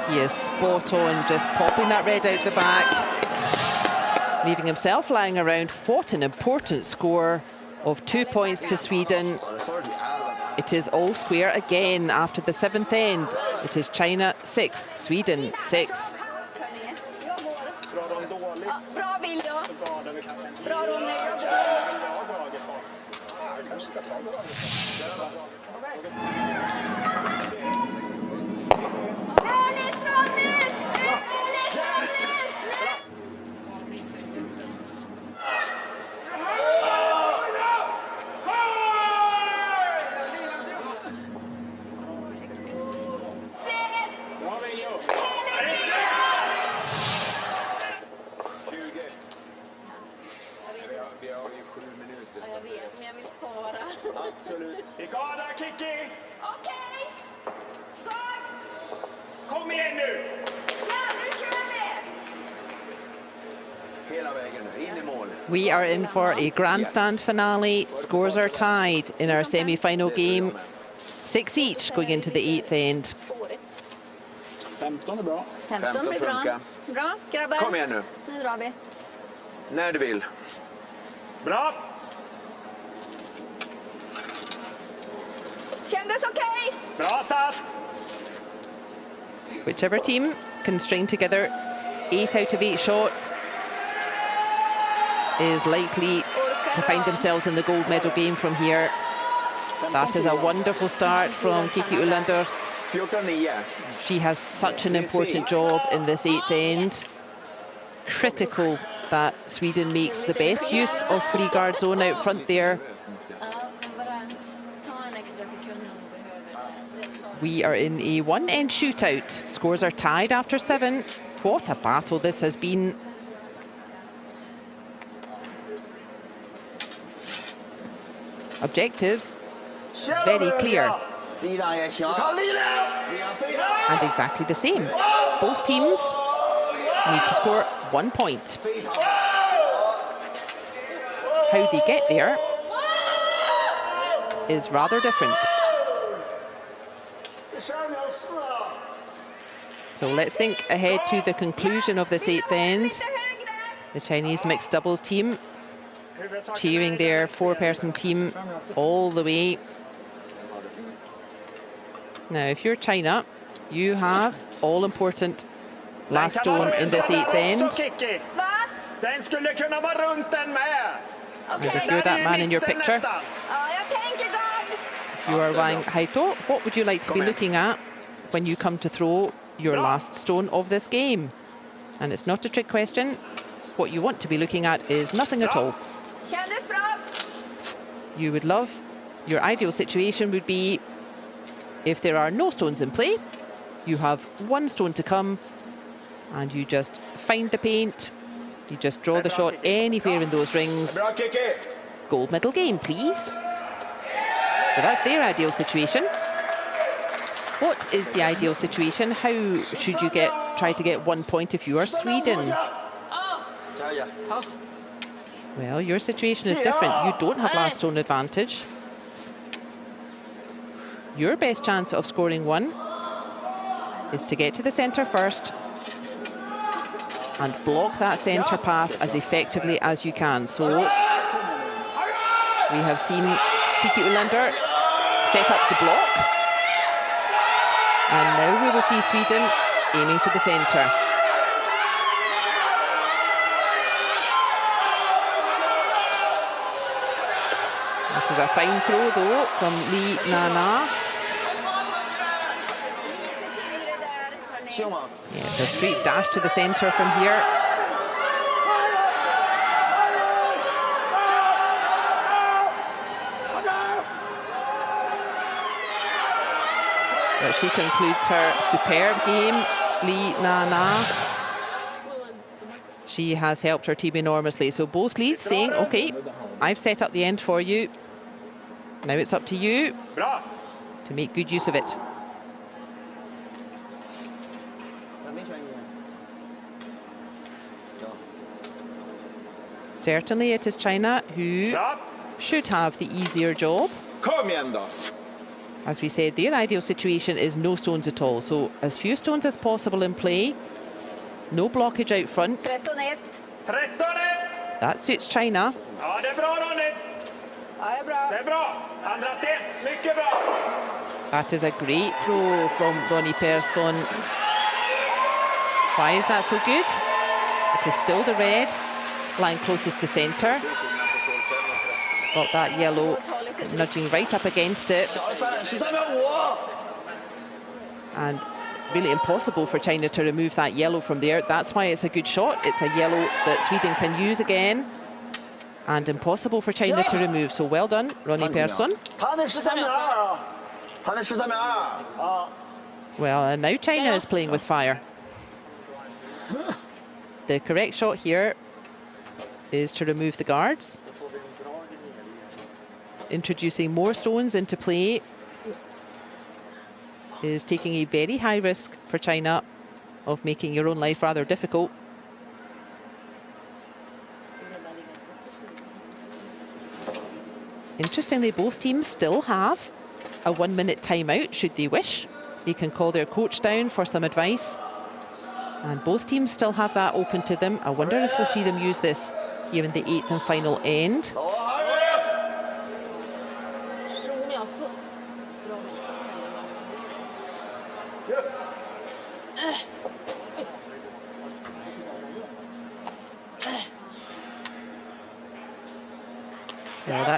he is spot on, just popping that red out the back, leaving himself lying around. What an important score of 2 points to Sweden. It is all square again after the 7th end. It is China 6, Sweden 6. Bra Viljo. Bra Ronny. Absolut. I garda, Kiki! Okej! Gard! Kom igen nu! Ja, nu We are in for a grandstand finale. Scores are tied in our semi-final game. 6 each going into the 8th end. 15 är bra. 15 blir bra. Bra, grabbar. Kom igen nu. Nu drar vi. När du vill. Bra! Kändes okej. Bra satt! Whichever team can string together 8 out of 8 shots is likely to find themselves in the gold medal game from here. That is a wonderful start from Kiki Ulander. 14-9. She has such an important job in this 8th end. Critical that Sweden makes the best use of free guard zone out front there. We are in a one-end shootout. Scores are tied after 7. What a battle this has been. Objectives very clear. And exactly the same. Both teams need to score 1 point. How they get there is rather different. So let's think ahead to the conclusion of this 8th end. The Chinese mixed doubles team cheering their 4-person team all the way. Now, if you're China, you have all-important last stone in this 8th end. And if you're that man in your picture, you are Wang Haito, what would you like to be looking at when you come to throw your last stone of this game? And it's not a trick question. What you want to be looking at is nothing at all. You would love, your ideal situation would be if there are no stones in play, you have 1 stone to come and you just find the paint, you just draw the shot anywhere in those rings. Gold medal game, please. So that's their ideal situation. What is the ideal situation? How should you try to get 1 point if you are Sweden? Well, your situation is different. You don't have last stone advantage. Your best chance of scoring 1 is to get to the centre first and block that centre path as effectively as you can. So we have seen Kiki Ulander set up the block. And now we will see Sweden aiming for the centre. That is a fine throw, though, from Li Nana. Yes, a straight dash to the centre from here. But she concludes her superb game, Li Nana. She has helped her team enormously. So both leads saying, OK, I've set up the end for you. Now it's up to you to make good use of it. Certainly it is China who should have the easier job. As we said, their ideal situation is no stones at all. So as few stones as possible in play. No blockage out front. 13-1. That suits China. Ja, det är bra, Ronny. Ja, det är bra. Det är bra. Andra sten. Mycket bra. That is a great throw from Ronnie Persson. Why is that so good? It is still the red, lying closest to centre. Got that yellow nudging right up against it. And really impossible for China to remove that yellow from there. That's why it's a good shot. It's a yellow that Sweden can use again. And impossible for China to remove. So well done, Ronnie Persson. Well, and now China is playing with fire. The correct shot here is to remove the guards. Introducing more stones into play is taking a very high risk for China of making your own life rather difficult. Interestingly, both teams still have a 1-minute timeout should they wish. They can call their coach down for some advice. And both teams still have that open to them. I wonder if we'll see them use this here in the 8th and final end.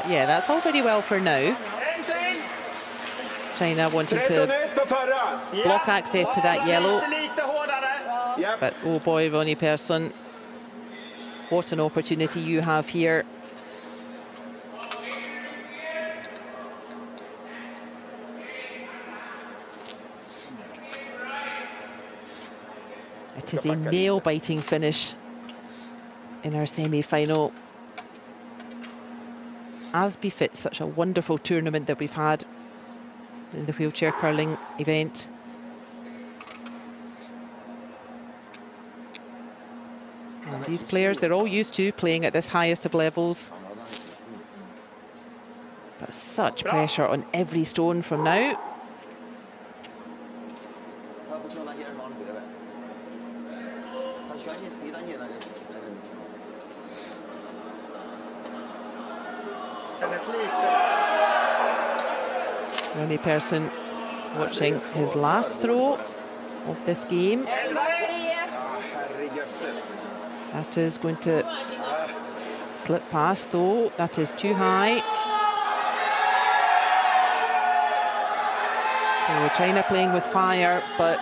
Yeah, that's all very well for now. China wanting to block access to that yellow. But oh boy, Ronnie Persson, what an opportunity you have here. It is a nail-biting finish in our semi-final, as befits such a wonderful tournament that we've had in the wheelchair curling event. And these players, they're all used to playing at this highest of levels. But such pressure on every stone from now. Ronnie Persson watching his last throw of this game. That is going to slip past, though. That is too high. So China playing with fire, but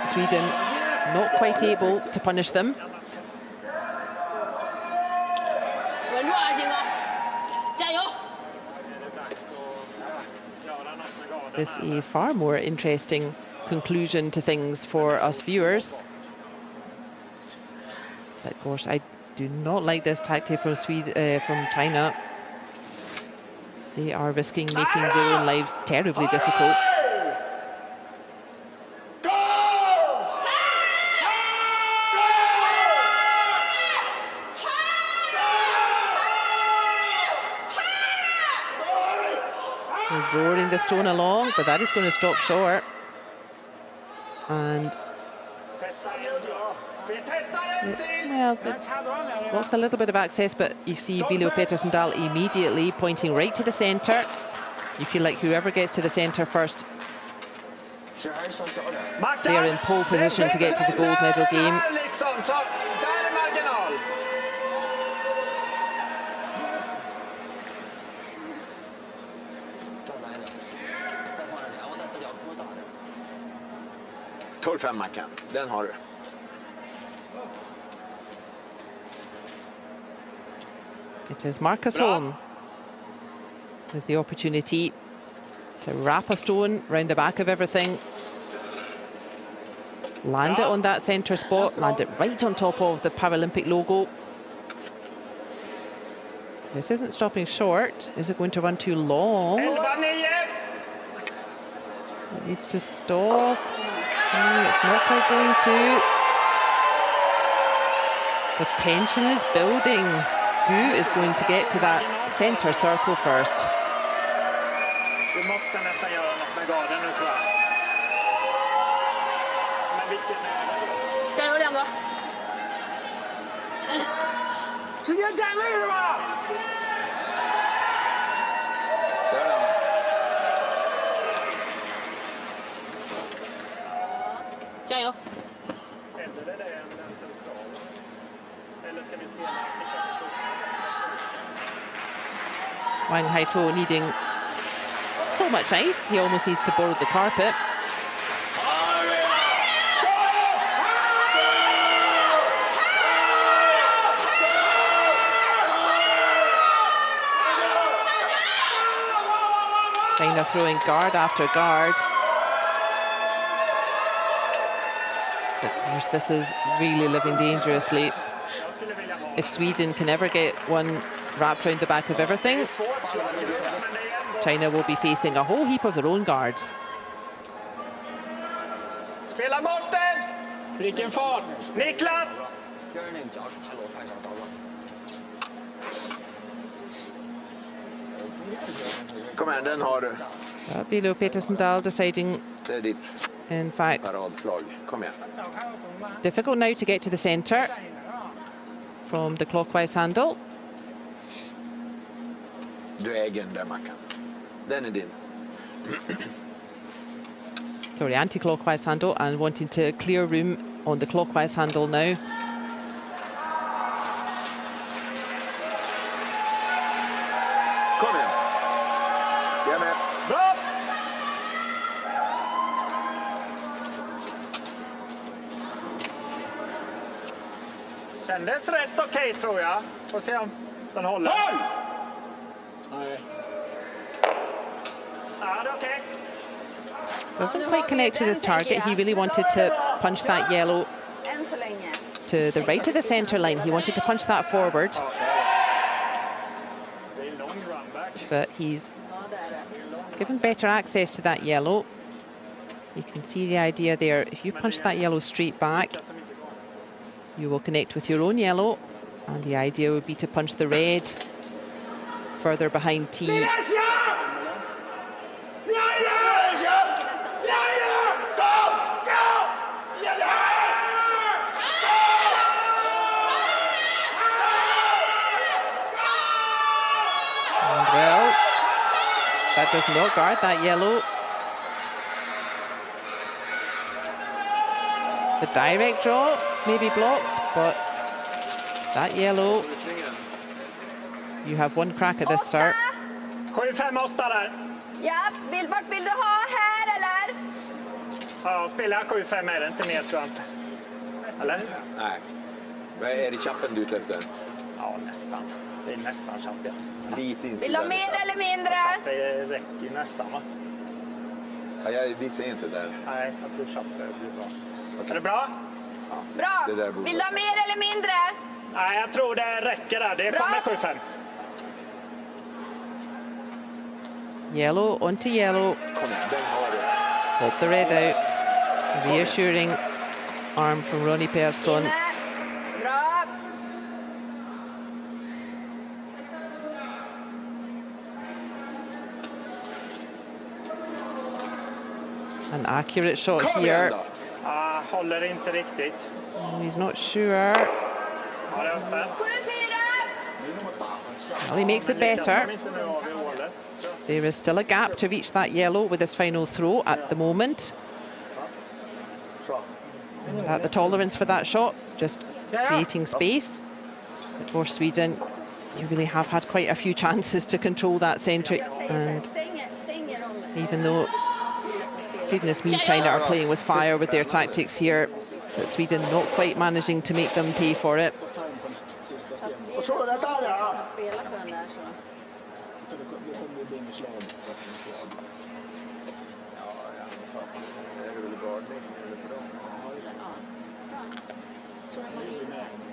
Sweden not quite able to punish them. This is a far more interesting conclusion to things for us viewers. But of course, I do not like this tactic from from China. They are risking making their own lives terribly difficult. They're roaring the stone along, but that is going to stop short. And well, lost a little bit of access, but you see Viljo Petersendal immediately pointing right to the centre. You feel like whoever gets to the centre first, they're in pole position to get to the gold medal game. Mackan, den har du. It is Marcus Holm with the opportunity to wrap a stone round the back of everything. Land it on that centre spot, land it right on top of the Paralympic logo. This isn't stopping short. Is it going to run too long? It needs to stop. It's not quite going to. The tension is building. Who is going to get to that centre circle first? Wang Haito needing so much ice, he almost needs to borrow the carpet. China throwing guard after guard. Of course, this is really living dangerously. If Sweden can ever get one wrapped around the back of everything, China will be facing a whole heap of their own guards. Spela bort den! Vilken fart! Niklas! Kom igen, den har du. Vilo Petersendal deciding, Det är ditt in fact, paradslag. Kom igen. difficult now to get to the centre from the clockwise handle. Du äger den där, Mackan. Den är din. Sorry, anti-clockwise handle, and wanting to clear room on the clockwise handle now. Kom igen. Jag är med. Bra! Kändes rätt okej, tror jag. Får se om den håller. Håll! Nej. Ja, det är okej. Doesn't quite connect with his target. He really wanted to punch that yellow Än så länge. to the right of the centre line. He wanted to punch that forward, Det är en lång runback. but he's Ja, det är det. given better access to that yellow. You can see the idea there. If you punch that yellow straight back, you will connect with your own yellow, and the idea would be to punch the red further behind T. And well, that does not guard that yellow. The direct draw may be blocked, but that yellow, you have one crack at this, sir. 7-5-8 där. Ja, vart vill du ha här eller? Ja, spelar jag 7-5 är det inte mer, tror jag inte. Eller? Nej. Vad är det chappen du ute efter? Ja, nästan. Det är nästan chapp, ja. Lite Vill du ha mer eller mindre? Det räcker nästan, va? Ja, vi ser inte där. Nej, jag tror chapp blir bra. Är det bra? Bra. Det där borde Vill du ha mer eller mindre? Nej, jag tror det räcker där. Det kommer 7-5. Yellow onto yellow. Kom igen, den har du. Hold the red out. Reassuring arm from Ronnie Persson. Inne. Bra. An accurate shot Kom here. igen då. Ja, håller inte riktigt. He's not sure. Ja, det är öppet. 7-4. Well, he makes it better. Minns nu av i hålet. There is still a gap to reach that yellow with his final throw at the moment. That the tolerance for that shot, just creating space. But for Sweden, you really have had quite a few chances to control that centre. And Stänger om. even though, goodness me, China are playing with fire with their tactics here, but Sweden not quite managing to make them pay for it. Och så det där ja. Spela på den där så.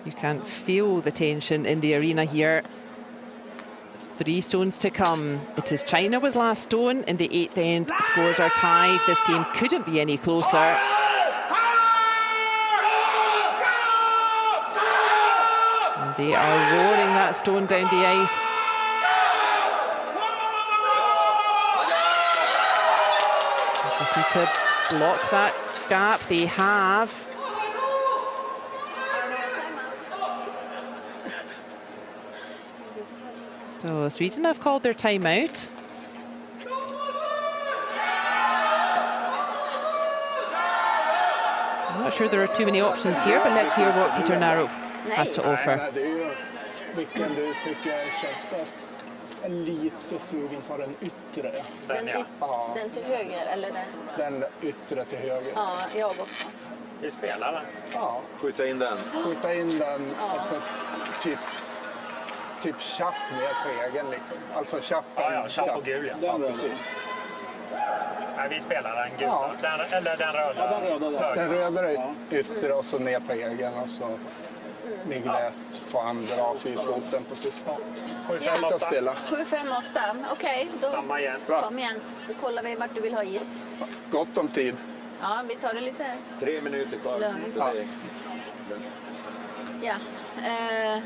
You can feel the tension in the arena here. 3 stones to come. It is China with last stone in the 8th end. Scores are tied. This game couldn't be any closer. And they are roaring that stone down the ice. They just need to block that gap. They have. So Sweden have called their timeout. I'm not sure there are too many options here, but let's hear what Peter Narup has to offer. Det är ju vilken du tycker känns bäst. Jag är lite sugen på den yttre. Den till höger eller den? Den yttre till höger. Ja, jag också. Vi spelar den. Ja. Skjuta in den. Skjuta in den, alltså typ chapp med på egen liksom. Alltså chappen. Ja, chapp och gul, ja. Ja, precis. Nej, vi spelar den gula. Ja. Eller den röda. Ja, den röda är yttre och så ner på egen och så Niglet får han dra fyrfoten på sista. 7-5-8. Stilla. 7-5-8. Okej, då Samma igen. kom igen. Då kollar vi vart du vill ha is. Gott om tid. Ja, vi tar det lite 3 minuter kvar. lugnt. Ja. Ja.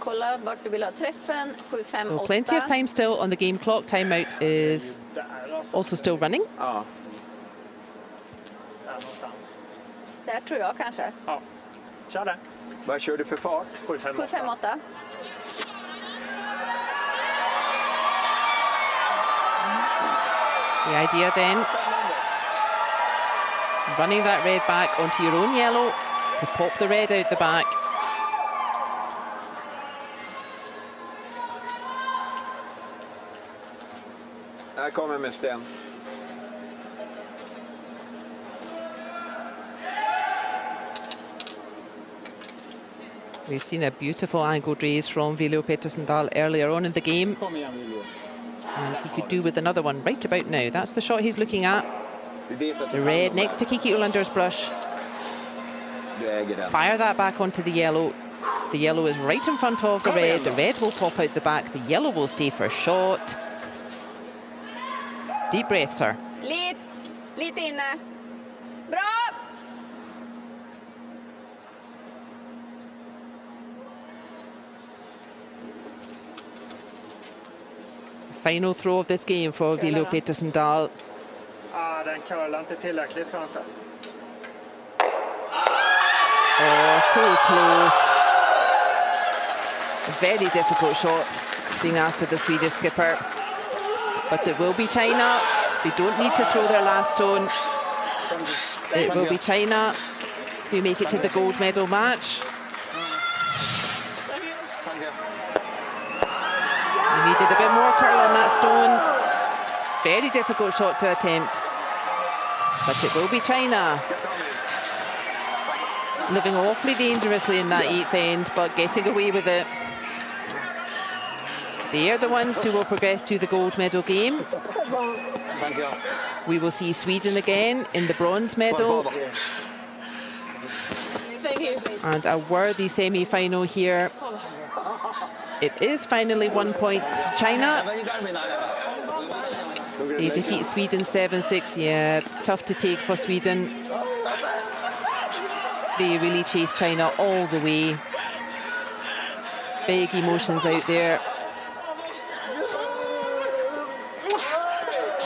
kolla vart du vill ha träffen. 7, 5, So 8. plenty of time still on the game clock. Timeout is also still running. Ja. Där någonstans. Där tror jag kanske. Ja. Kör det. Vad kör du för fart? 7, 5, 7, 5, 8. The idea then, running that red back onto your own yellow to pop the red out the back. Här kommer med Sten. We've seen a beautiful angled raise from Viljo Pettersson-Dahl earlier on in the game. And he could do with another one right about now. That's the shot he's looking at. The red next to Kiki Ulander's brush. Fire that back onto the yellow. The yellow is right in front of the red. The red will pop out the back. The yellow will stay for shot. Deep breath, sir. Lite inne. Bra! Final throw of this game for Viljo Pettersson-Dahl. Den curlar inte tillräckligt, tror jag inte. Oh, so close. A very difficult shot being asked of the Swedish skipper. But it will be China. They don't need to throw their last stone. It will be China who make it to the gold medal match. He needed a bit more curl on that stone. Very difficult shot to attempt. But it will be China. Living awfully dangerously in that 8th end, but getting away with it. They are the ones who will progress to the gold medal game. We will see Sweden again in the bronze medal. And a worthy semi-final here. It is finally 1 point to China. They defeat Sweden 7-6. Yeah, tough to take for Sweden. They really chased China all the way. Big emotions out there.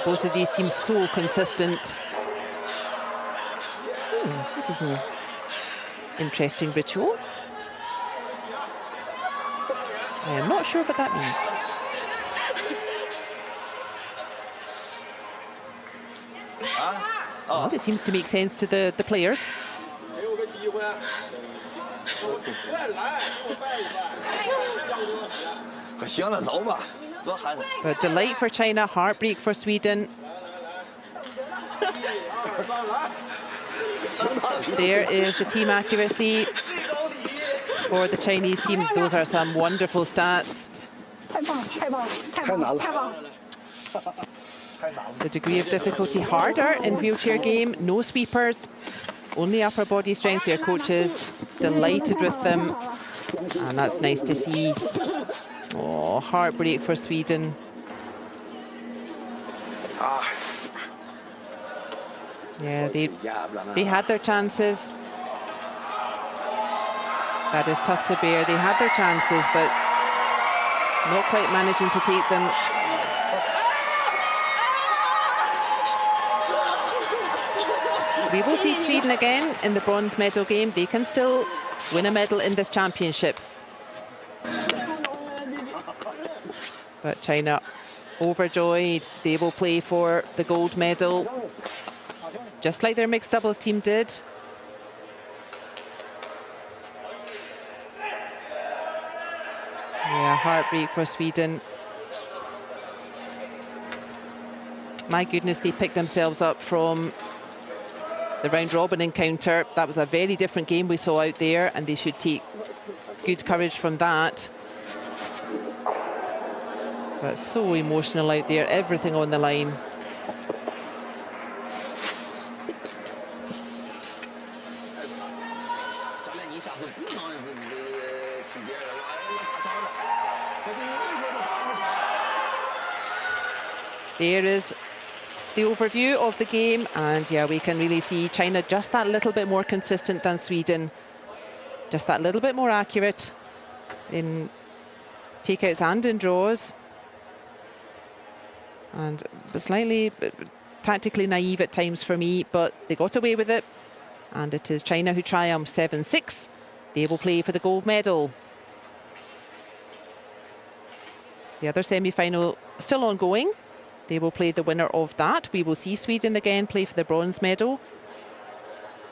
Both of these seem so consistent. This is an interesting ritual. I am not sure what that means. Well, it seems to make sense to the players. But delight for China, heartbreak for Sweden. There is the team accuracy for the Chinese team. Those are some wonderful stats. The degree of difficulty harder in wheelchair game. No sweepers, only upper body strength. Their coaches delighted with them, and that's nice to see. Oh, heartbreak for Sweden. Yeah, they had their chances. That is tough to bear. They had their chances, but not quite managing to take them. We will see Sweden again in the bronze medal game. They can still win a medal in this championship. But China overjoyed. They will play for the gold medal, just like their mixed doubles team did. Yeah, heartbreak for Sweden. My goodness, they picked themselves up from the round-robin encounter. That was a very different game we saw out there, and they should take good courage from that. But so emotional out there, everything on the line. There is the overview of the game, and yeah, we can really see China just that little bit more consistent than Sweden, just that little bit more accurate in takeouts and in draws. And slightly tactically naive at times for me, but they got away with it. And it is China who triumph 7-6. They will play for the gold medal. The other semi-final still ongoing. They will play the winner of that. We will see Sweden again play for the bronze medal.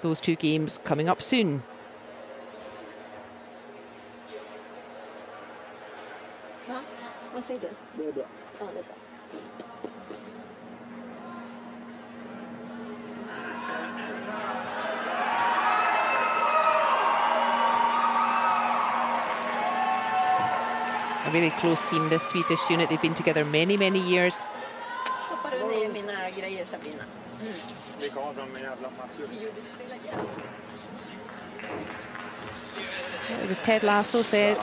Those two games coming up soon. Vad säger du? Det är bra. Ja, det är bra. A really close team, this Swedish unit. They've been together many, many years. Stoppar du ner mina grejer, Sabina? Vi gav dem en jävla maffio. It was Ted Lasso said,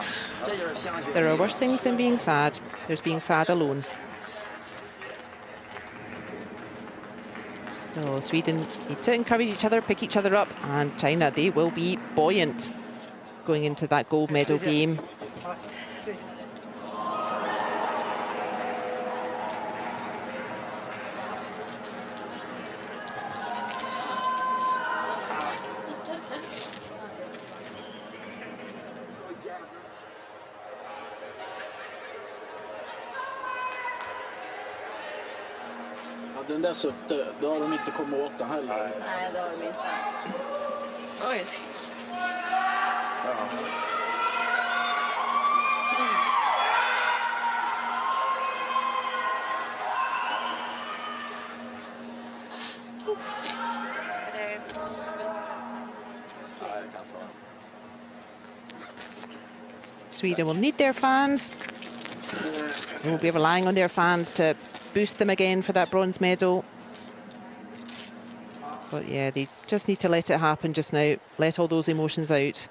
there are worse things than being sad. There's being sad alone. So Sweden need to encourage each other, pick each other up, and China, they will be buoyant going into that gold medal game. Den där sutte, då har de inte kommit åt den heller. Nej, det har de inte. Oj. Sweden will need their fans. They will be relying on their fans to boost them again for that bronze medal. But yeah, they just need to let it happen just now. Let all those emotions out.